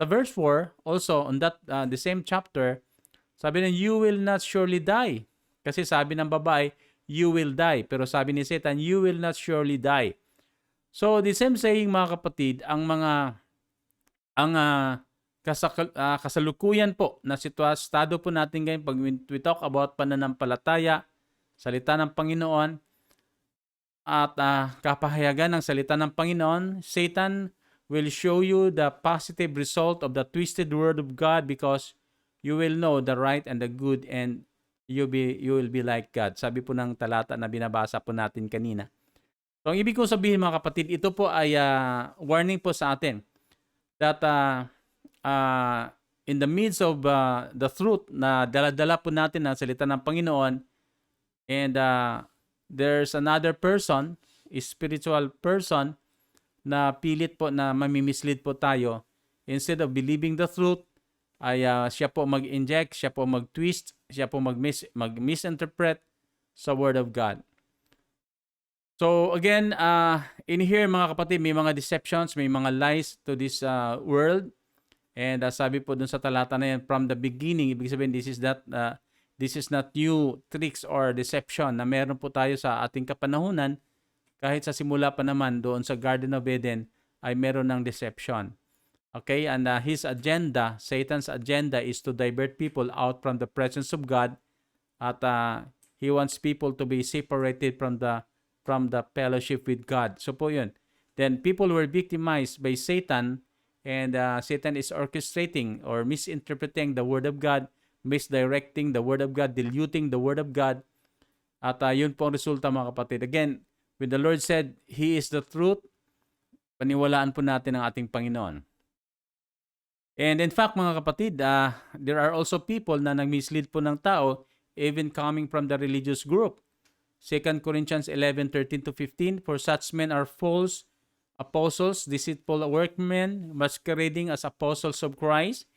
S1: Sa verse 4, also on that the same chapter, sabi na, you will not surely die. Kasi sabi ng babae, you will die. Pero sabi ni Satan, you will not surely die. So the same saying, mga kapatid, ang kasalukuyan po na estado po natin ngayon pag we talk about pananampalataya, salita ng Panginoon, at kapahayagan ng salita ng Panginoon, Satan will show you the positive result of the twisted word of God because you will know the right and the good and you will be like God. Sabi po ng talata na binabasa po natin kanina. So, ang ibig kong sabihin mga kapatid, ito po ay warning po sa atin that in the midst of the truth na dala-dala po natin ang salita ng Panginoon, and there's another person, a spiritual person, na pilit po na mamimislead po tayo. Instead of believing the truth, ay siya po mag-inject, siya po mag-twist, siya po mag-misinterpret sa Word of God. So again, in here mga kapatid, may mga deceptions, may mga lies to this world. And sabi po dun sa talata na yan, from the beginning, ibig sabihin this is not new tricks or deception na meron po tayo sa ating kapanahunan. Kahit sa simula pa naman doon sa Garden of Eden ay meron ng deception. Okay, and his agenda, Satan's agenda is to divert people out from the presence of God, at he wants people to be separated from the fellowship with God. So po yun. Then people were victimized by Satan, and Satan is orchestrating or misinterpreting the Word of God, misdirecting the Word of God, diluting the Word of God. At yun po ang resulta mga kapatid. Again, when the Lord said, He is the truth, paniwalaan po natin ang ating Panginoon. And in fact, mga kapatid, there are also people na nag-mislead po ng tao, even coming from the religious group. 2 Corinthians 11:13-15, for such men are false apostles, deceitful workmen, masquerading as apostles of Christ.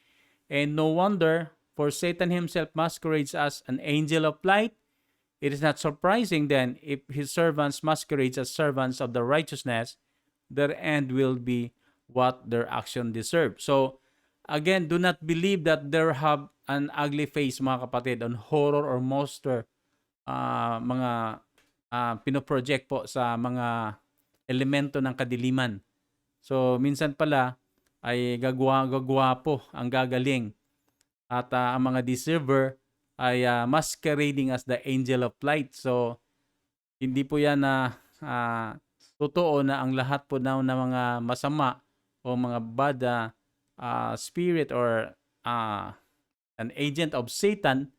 S1: And no wonder, for Satan himself masquerades as an angel of light. It is not surprising then if his servants masquerade as servants of the righteousness, their end will be what their action deserve. So, again, do not believe that they have an ugly face, mga kapatid, on horror or monster mga pinoproject po sa mga elemento ng kadiliman. So, minsan pala ay gagwa po ang gagaling, at ang mga deceiver ay masquerading as the angel of light. So, hindi po yan na totoo na ang lahat po na mga masama o mga bad spirit or an agent of Satan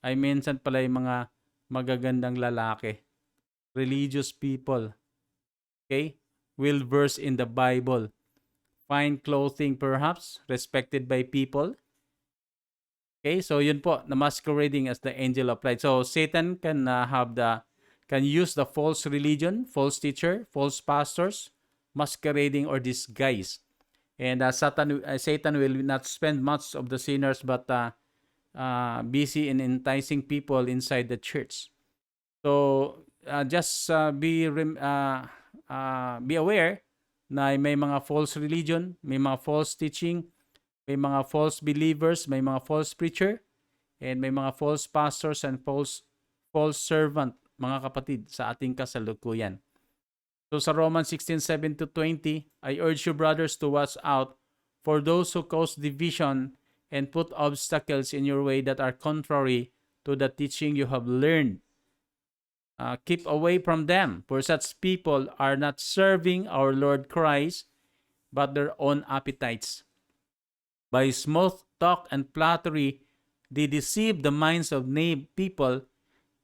S1: ay minsan pala yung mga magagandang lalaki, religious people, okay, well versed in the Bible, fine clothing perhaps, respected by people. Okay, so yun po, na masquerading as the angel of light. So Satan can use the false religion, false teacher, false pastors, masquerading or disguise. And Satan will not spend much of the sinners, but busy in enticing people inside the church. So just be aware na may mga false religion, may mga false teaching, may mga false believers, may mga false preacher, and may mga false pastors and false servant, mga kapatid, sa ating kasalukuyan. So sa Romans 16:7-20, I urge you, brothers, to watch out for those who cause division and put obstacles in your way that are contrary to the teaching you have learned. Keep away from them, for such people are not serving our Lord Christ, but their own appetites. By smooth talk and flattery, they deceive the minds of people.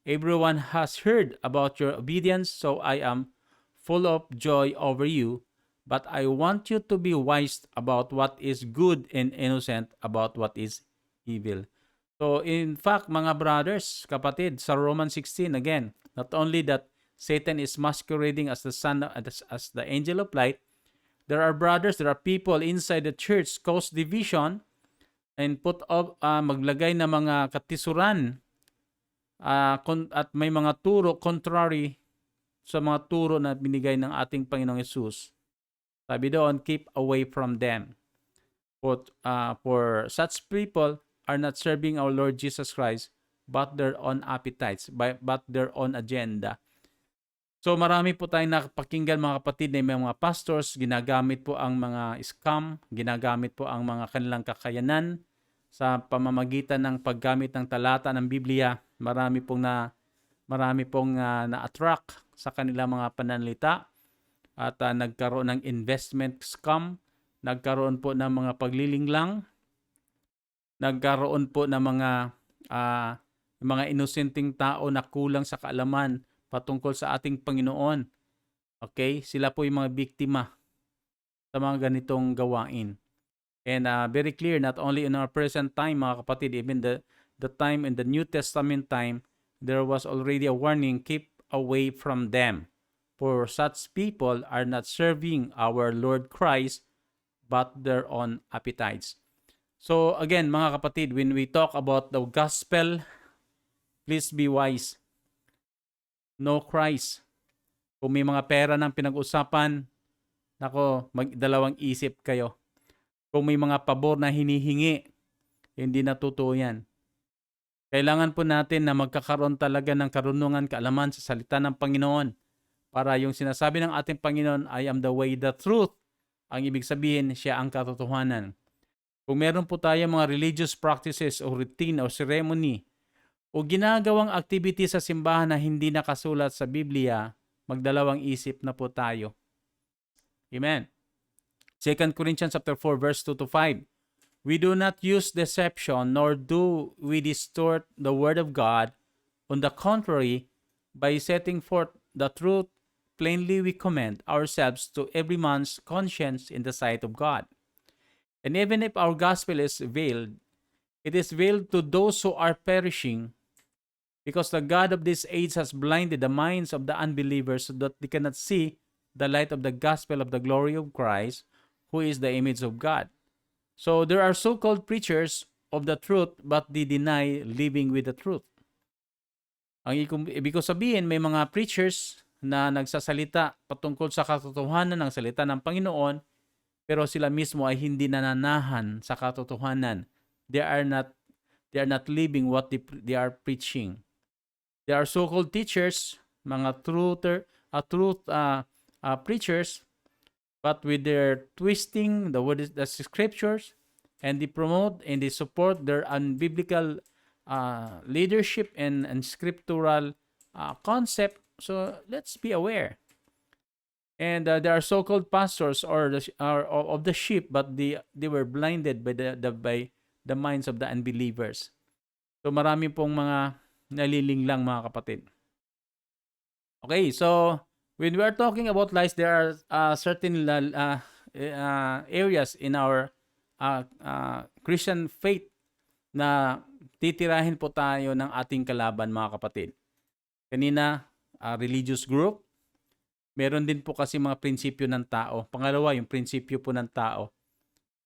S1: Everyone has heard about your obedience, so I am full of joy over you. But I want you to be wise about what is good and innocent about what is evil. So in fact, mga brothers, kapatid, sa Romans 16, again, not only that Satan is masquerading as the angel of light, there are people inside the church cause division and maglagay na mga katisuran at may mga turo contrary sa mga turo na binigay ng ating Panginoong Hesus. Sabi doon, keep away from them. For such people are not serving our Lord Jesus Christ, but their own appetites, but their own agenda. So marami po tayong nakapakinggan mga kapatid na may mga pastors, ginagamit po ang mga scam, ginagamit po ang mga kanilang kakayanan sa pamamagitan ng paggamit ng talata ng Biblia. Marami pong na-attract sa kanilang mga pananalita at nagkaroon ng investment scam, nagkaroon po ng mga paglilinglang, nagkaroon po ng mga inosenteng tao na kulang sa kaalaman patungkol sa ating Panginoon. Okay? Sila po yung mga biktima sa mga ganitong gawain. And very clear, not only in our present time, mga kapatid, even the time in the New Testament time, there was already a warning, keep away from them. For such people are not serving our Lord Christ, but their own appetites. So again, mga kapatid, when we talk about the gospel, please be wise. Know Christ. Kung may mga pera ng pinag-usapan, nako, magdalawang isip kayo. Kung may mga pabor na hinihingi, hindi na totoo yan. Kailangan po natin na magkakaroon talaga ng karunungan, kaalaman sa salita ng Panginoon para yung sinasabi ng ating Panginoon, I am the way, the truth. Ang ibig sabihin, siya ang katotohanan. Kung meron po tayo mga religious practices o routine o ceremony o ginagawang activity sa simbahan na hindi nakasulat sa Biblia, magdalawang isip na po tayo. Amen. 2 Corinthians chapter 4 verse 2 to 5. We do not use deception, nor do we distort the word of God. On the contrary, by setting forth the truth, plainly we commend ourselves to every man's conscience in the sight of God. And even if our gospel is veiled, it is veiled to those who are perishing, because the God of this age has blinded the minds of the unbelievers so that they cannot see the light of the gospel of the glory of Christ, who is the image of God. So there are so-called preachers of the truth, but they deny living with the truth. Ang ibig ko sabihin, may mga preachers na nagsasalita patungkol sa katotohanan ng salita ng Panginoon, pero sila mismo ay hindi nananahan sa katotohanan. They are not living what they are preaching. There are so-called teachers, mga truth preachers, but with their twisting the scriptures, and they promote and they support their unbiblical leadership and scriptural concept. So let's be aware. And there are so-called pastors or of the sheep, but they were blinded by the minds of the unbelievers. So marami pong mga nalilinglang, mga kapatid. Okay, so when we are talking about lies, there are certain areas in our Christian faith na titirahin po tayo ng ating kalaban, mga kapatid. Kanina, religious group. Meron din po kasi mga prinsipyo ng tao. Pangalawa, yung prinsipyo po ng tao.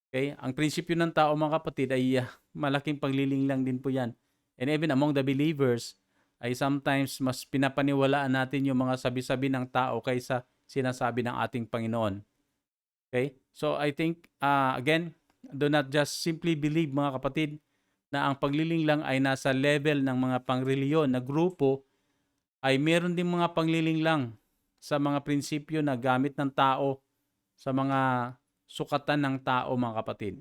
S1: Okay? Ang prinsipyo ng tao, mga kapatid, ay malaking paglilinglang din po yan. And even among the believers, ay sometimes mas pinapaniwalaan natin yung mga sabi-sabi ng tao kaysa sinasabi ng ating Panginoon. Okay? So I think, again, do not just simply believe, mga kapatid, na ang paglilinglang ay nasa level ng mga pangreliyon na grupo, ay meron din mga panglilinglang sa mga prinsipyo na gamit ng tao, sa mga sukatan ng tao, mga kapatid.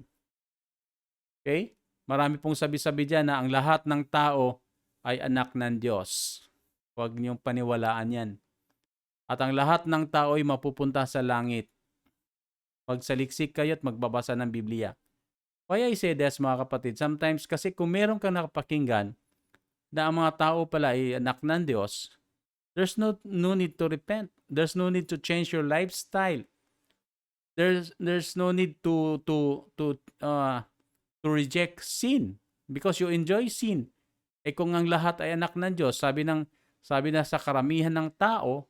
S1: Okay? Marami pong sabi-sabi dyan na ang lahat ng tao ay anak ng Diyos. Huwag niyong paniwalaan yan. At ang lahat ng tao ay mapupunta sa langit. Magsaliksik kayo at magbabasa ng Biblia. Why I say this, mga kapatid? Sometimes kasi kung meron kang nakapakinggan na ang mga tao pala ay anak ng Diyos, there's no need to repent. There's no need to change your lifestyle. There's no need to reject sin because you enjoy sin. Kung ang lahat ay anak ng Diyos, sabi na sa karamihan ng tao,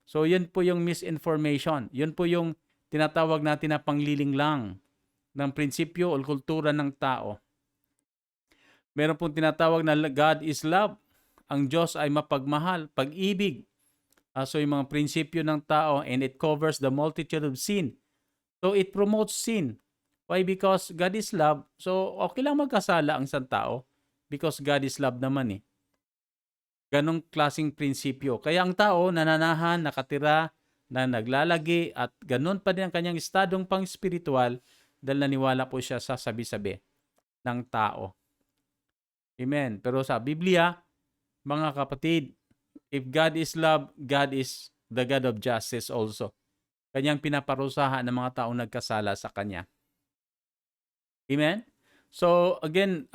S1: so yun po yung misinformation. Yun po yung tinatawag natin na panglilinglang ng prinsipyo o kultura ng tao. Meron pong tinatawag na God is love. Ang Diyos ay mapagmahal, pag-ibig. So yung mga prinsipyo ng tao, and it covers the multitude of sin. So it promotes sin. Why? Because God is love. So okay lang magkasala ang isang tao because God is love naman . Ganong klaseng prinsipyo. Kaya ang tao nananahan, nakatira, na naglalagi at ganon pa din ang kanyang estadong pang-spiritual dahil naniwala po siya sa sabi-sabi ng tao. Amen. Pero sa Biblia, mga kapatid, if God is love, God is the God of justice also. Kanyang pinaparusahan ng mga taong nagkasala sa Kanya. Amen? So again,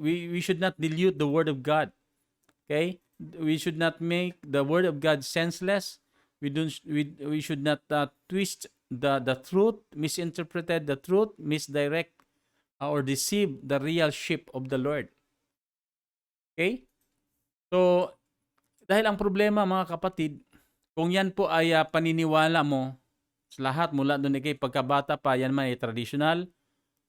S1: we should not dilute the Word of God. Okay? We should not make the Word of God senseless. We should not twist the truth, misinterpreted the truth, misdirect or deceive the real sheep of the Lord. Okay? So, dahil ang problema mga kapatid, kung yan po ay paniniwala mo, sa lahat mula doon kay pagkabata pa, yan man ay traditional,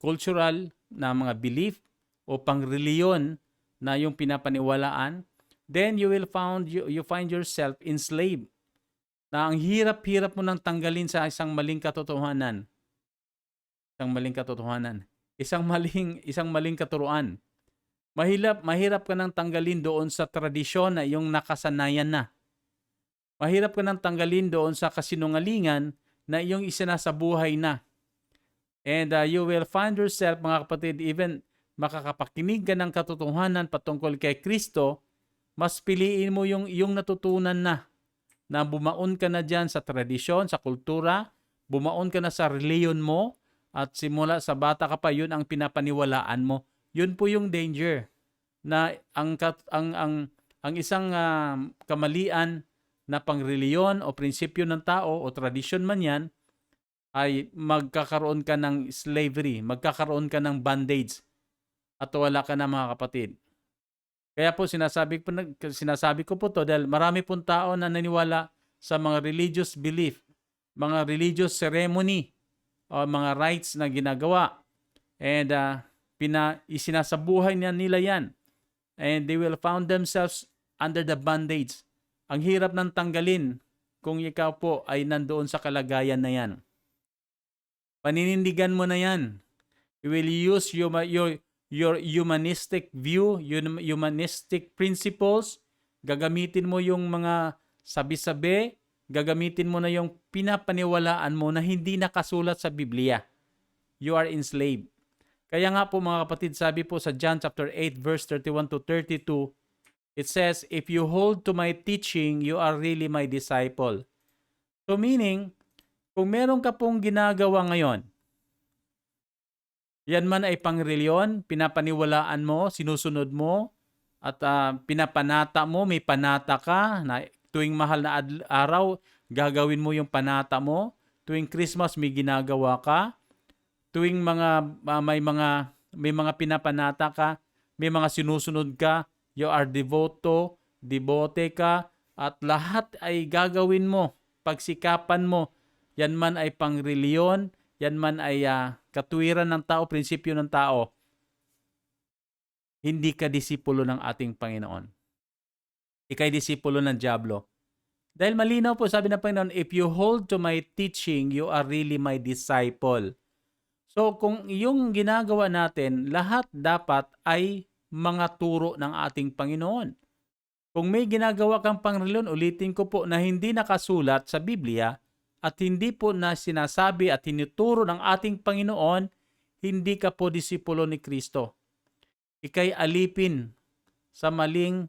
S1: cultural na mga belief o pangreliyon na yung pinapaniwalaan, then you find yourself enslaved. Na ang hirap-hirap mo nang tanggalin sa isang maling katotohanan. Isang maling katuruan. Mahirap ka nang tanggalin doon sa tradisyon na iyong nakasanayan na. Mahirap ka nang tanggalin doon sa kasinungalingan na iyong isinasabuhay na. And you will find yourself, mga kapatid, even makakapakinig ka ng katotohanan patungkol kay Kristo, mas piliin mo yung iyong natutunan na bumaon ka na dyan sa tradisyon, sa kultura, bumaon ka na sa reliyon mo, at simula sa bata ka pa, yun ang pinapaniwalaan mo. Yun po yung danger na ang isang kamalian na pangreliyon o prinsipyo ng tao o tradisyon man yan, ay magkakaroon ka ng slavery, magkakaroon ka ng bondage at wala ka na, mga kapatid. Kaya po sinasabi ko po to dahil marami pong tao na naniwala sa mga religious belief, mga religious ceremony o mga rites na ginagawa. And isinasabuhay nila yan. And they will found themselves under the bondage. Ang hirap ng tanggalin kung ikaw po ay nandoon sa kalagayan na yan. Paninindigan mo na yan. You will use your humanistic view, humanistic principles. Gagamitin mo yung mga sabi-sabi. Gagamitin mo na yung pinapaniwalaan mo na hindi nakasulat sa Biblia. You are enslaved. Kaya nga po, mga kapatid, sabi po sa John chapter 8 verse 31 to 32, it says, if you hold to my teaching, you are really my disciple. So meaning, kung meron ka pong ginagawa ngayon, yan man ay pangreliyon, pinapaniwalaan mo, sinusunod mo, at pinapanata mo, may panata ka, na tuwing mahal na araw, gagawin mo yung panata mo, tuwing Christmas may ginagawa ka, tuwing may mga pinapanata ka, may mga sinusunod ka, you are devote ka, at lahat ay gagawin mo, pagsikapan mo, yan man ay pangreliyon, yan man ay katuwiran ng tao, prinsipyo ng tao, hindi ka disipulo ng ating Panginoon. Ika'y disipulo ng dyablo. Dahil malinaw po, sabi ng Panginoon, if you hold to my teaching, you are really my disciple. So kung yung ginagawa natin, lahat dapat ay mga turo ng ating Panginoon. Kung may ginagawa kang pangreliyon, ulitin ko po na hindi nakasulat sa Biblia at hindi po na sinasabi at tinuturo ng ating Panginoon, hindi ka po disipulo ni Kristo. Ika'y alipin sa maling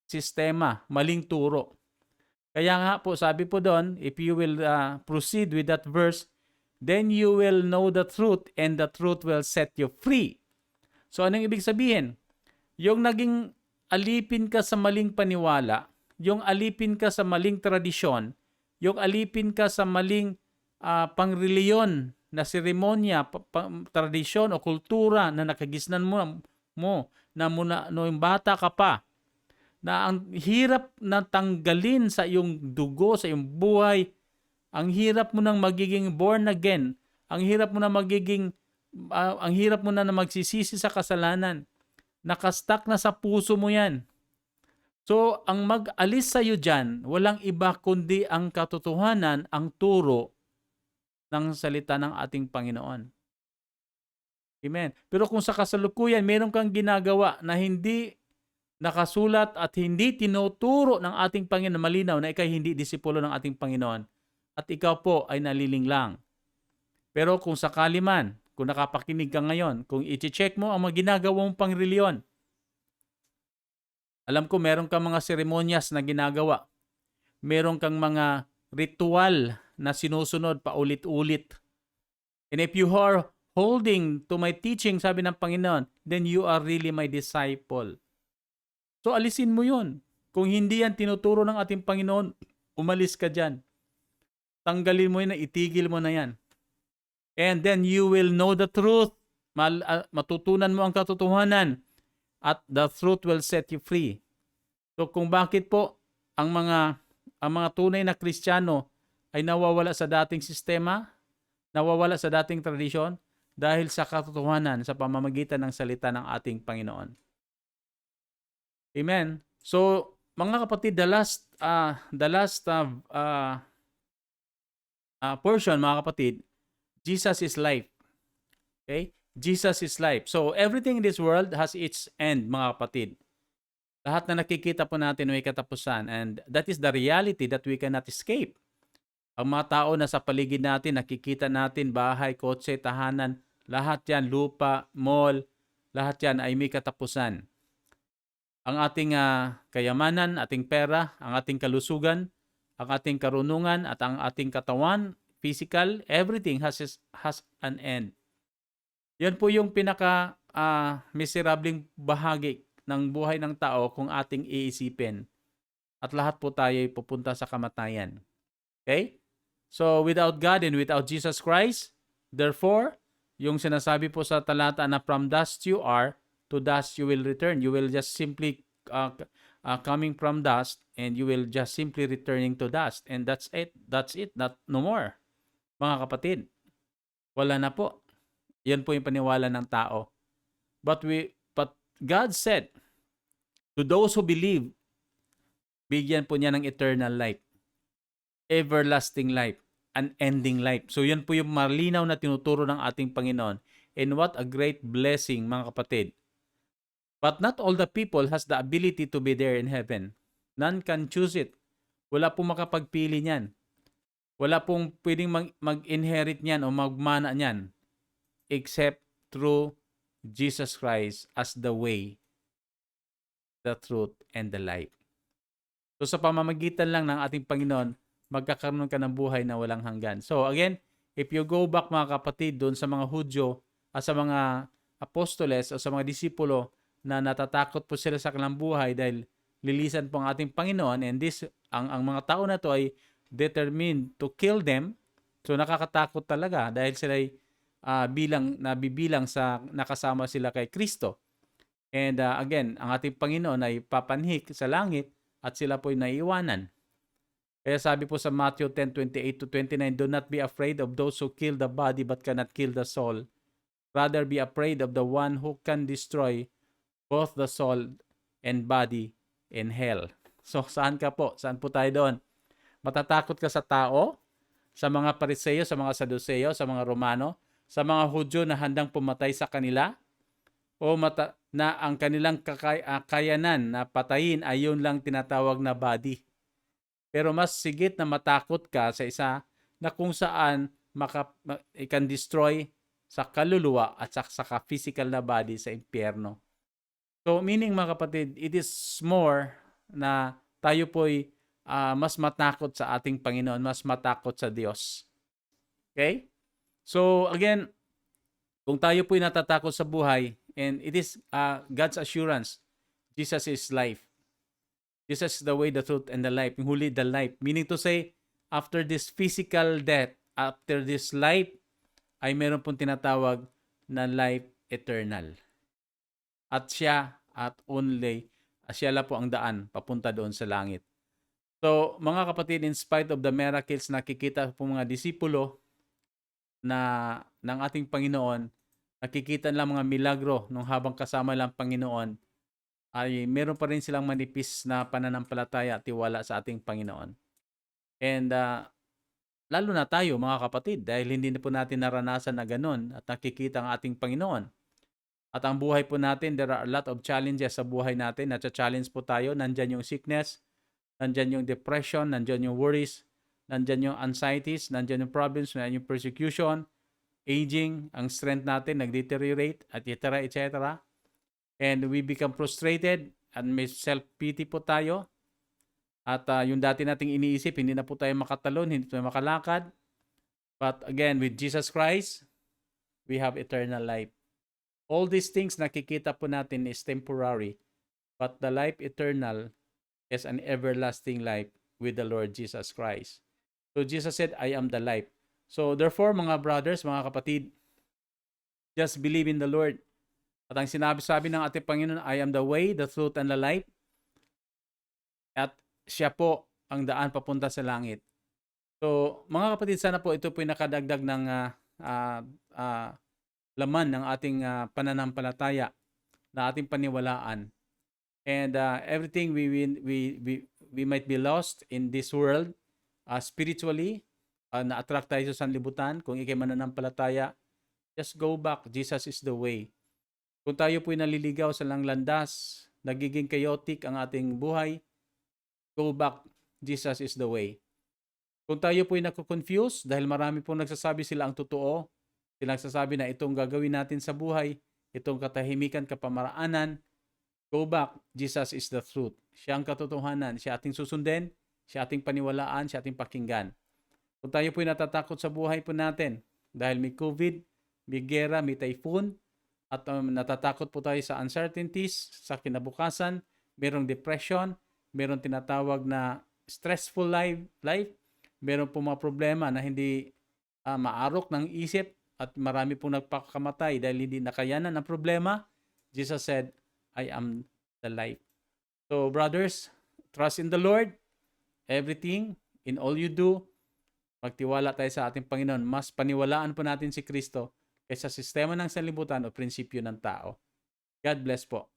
S1: sistema, maling turo. Kaya nga po, sabi po doon, if you will proceed with that verse, then you will know the truth and the truth will set you free. So anong ibig sabihin? Yung naging alipin ka sa maling paniwala, yung alipin ka sa maling tradisyon, yung alipin ka sa maling pangreliyon na seremonya, tradisyon o kultura na nakagisnan mo na muna noong bata ka pa, na ang hirap na tanggalin sa iyong dugo, sa iyong buhay, ang hirap mo nang magiging born again, ang hirap mo na magsisisi sa kasalanan, nakastak na sa puso mo yan. So, ang mag-alis sa iyo dyan, walang iba kundi ang katotohanan, ang turo ng salita ng ating Panginoon. Amen. Pero kung sa kasalukuyan, meron kang ginagawa na hindi nakasulat at hindi tinuturo ng ating Panginoon na malinaw na ikay hindi disipulo ng ating Panginoon at ikaw po ay nalilinglang. Pero kung sakali man, kung nakapakinig ka ngayon, kung i-check mo ang mga ginagawa mong pangreliyon, alam ko meron kang mga seremonyas na ginagawa. Meron kang mga ritual na sinusunod paulit-ulit. And if you are holding to my teaching, sabi ng Panginoon, then you are really my disciple. So alisin mo yun. Kung hindi yan tinuturo ng ating Panginoon, umalis ka dyan. Tanggalin mo yan, itigil mo na yan. And then you will know the truth. Matutunan mo ang katotohanan at the truth will set you free. So kung bakit po ang mga tunay na Kristiyano ay nawawala sa dating sistema, nawawala sa dating tradisyon dahil sa katotohanan sa pamamagitan ng salita ng ating Panginoon. Amen. So mga kapatid, the last portion, mga kapatid, Jesus is life. Okay? Jesus is life. So everything in this world has its end, mga kapatid. Lahat na nakikita po natin may katapusan, and that is the reality that we cannot escape. Ang mga tao na sa paligid natin, nakikita natin bahay, kotse, tahanan, lahat yan, lupa, mall, lahat yan ay may katapusan. Ang ating kayamanan, ating pera, ang ating kalusugan, ang ating karunungan, at ang ating katawan, physical, everything has an end. Yan po yung pinaka-miserableng bahagi ng buhay ng tao kung ating iisipin. At lahat po tayo ay pupunta sa kamatayan. Okay? So, without God and without Jesus Christ, therefore, yung sinasabi po sa talata na from dust you are, to dust you will return. You will just simply coming from dust and you will just simply returning to dust. And that's it. That's it. No more. Mga kapatid, wala na po. Yan po yung paniwala ng tao. But God said, to those who believe, bigyan po niya ng eternal life, everlasting life, unending life. So yan po yung malinaw na tinuturo ng ating Panginoon. And what a great blessing, mga kapatid. But not all the people has the ability to be there in heaven. None can choose it. Wala pong makapagpili niyan. Wala pong pwedeng mag-inherit niyan o magmana niyan except through Jesus Christ as the way, the truth, and the life. So sa pamamagitan lang ng ating Panginoon, magkakaroon ka ng buhay na walang hanggan. So again, if you go back, mga kapatid, doon sa mga Hudyo, sa mga apostoles o sa mga disipulo na natatakot po sila sa kanilang buhay dahil lilisan po ang ating Panginoon, and ang mga tao na to ay determined to kill them. So nakakatakot talaga dahil sila ay nabibilang sa nakasama sila kay Kristo. And again, ang ating Panginoon ay papanhik sa langit at sila po ay naiiwanan. Kaya sabi po sa Matthew 10:28-29, do not be afraid of those who kill the body but cannot kill the soul. Rather be afraid of the one who can destroy both the soul and body in hell. So saan ka po? Saan po tayo doon? Matatakot ka sa tao, sa mga Pariseo, sa mga Saduseo, sa mga Romano, sa mga Hudyo na handang pumatay sa kanila, o na ang kanilang kakayanan na patayin ay yun lang tinatawag na body. Pero mas sigit na matakot ka sa isa na kung saan can destroy sa kaluluwa at sa physical na body sa impyerno. So meaning, mga kapatid, it is more na tayo po'y mas matakot sa ating Panginoon, mas matakot sa Diyos. Okay? So again, kung tayo po'y natatakot sa buhay, and it is God's assurance, Jesus is life. Jesus is the way, the truth, and the life. Yung huli, the life. Meaning to say, after this physical death, after this life, ay meron pong tinatawag na life eternal. At siya, at only, siya lang po ang daan papunta doon sa langit. So, mga kapatid, in spite of the miracles na nakikita po mga disipulo ng ating Panginoon, nakikita lang mga milagro nung habang kasama lang Panginoon, ay meron pa rin silang manipis na pananampalataya at tiwala sa ating Panginoon. And lalo na tayo, mga kapatid, dahil hindi na po natin naranasan na ganun at nakikita ang ating Panginoon. At ang buhay po natin, there are a lot of challenges sa buhay natin. Natcha-challenge po tayo. Nandyan yung sickness, nandyan yung depression, nandyan yung worries, nandyan yung anxieties, nandyan yung problems, nandyan yung persecution, aging, ang strength natin nag-deteriorate, etc. etc. And we become frustrated and may self-pity po tayo. At yung dati nating iniisip, hindi na po tayo makatalon, hindi tayo makalakad. But again, with Jesus Christ, we have eternal life. All these things nakikita po natin is temporary. But the life eternal is an everlasting life with the Lord Jesus Christ. So Jesus said, I am the life. So therefore, mga brothers, mga kapatid, just believe in the Lord. At ang sinabi ng ating Panginoon, I am the way, the truth, and the life. At siya po ang daan papunta sa langit. So, mga kapatid, sana po ito po yung nakadagdag ng laman ng ating pananampalataya, na ating paniwalaan. And everything we might be lost in this world, spiritually, na-attract tayo sa sanlibutan, kung ikay mananampalataya, just go back. Jesus is the way. Kung tayo po'y naliligaw sa langlandas, nagiging chaotic ang ating buhay, go back. Jesus is the way. Kung tayo po'y naku-confuse dahil marami pong nagsasabi sila ang totoo, sila nagsasabi na itong gagawin natin sa buhay, itong katahimikan, kapamaraanan, go back. Jesus is the truth. Siya ang katotohanan. Siya ating susundin, siya ating paniwalaan, siya ating pakinggan. Kung tayo po'y natatakot sa buhay po natin dahil may COVID, may gera, may typhoon, at natatakot po tayo sa uncertainties, sa kinabukasan, merong depression, merong tinatawag na stressful life, meron po mga problema na hindi maarok ng isip at marami pong nagpakamatay dahil hindi nakayanan ang problema. Jesus said, I am the life. So brothers, trust in the Lord. Everything, in all you do, magtiwala tayo sa ating Panginoon. Mas paniwalaan po natin si Kristo kaysa sistema ng sanlibutan o prinsipyo ng tao. God bless po.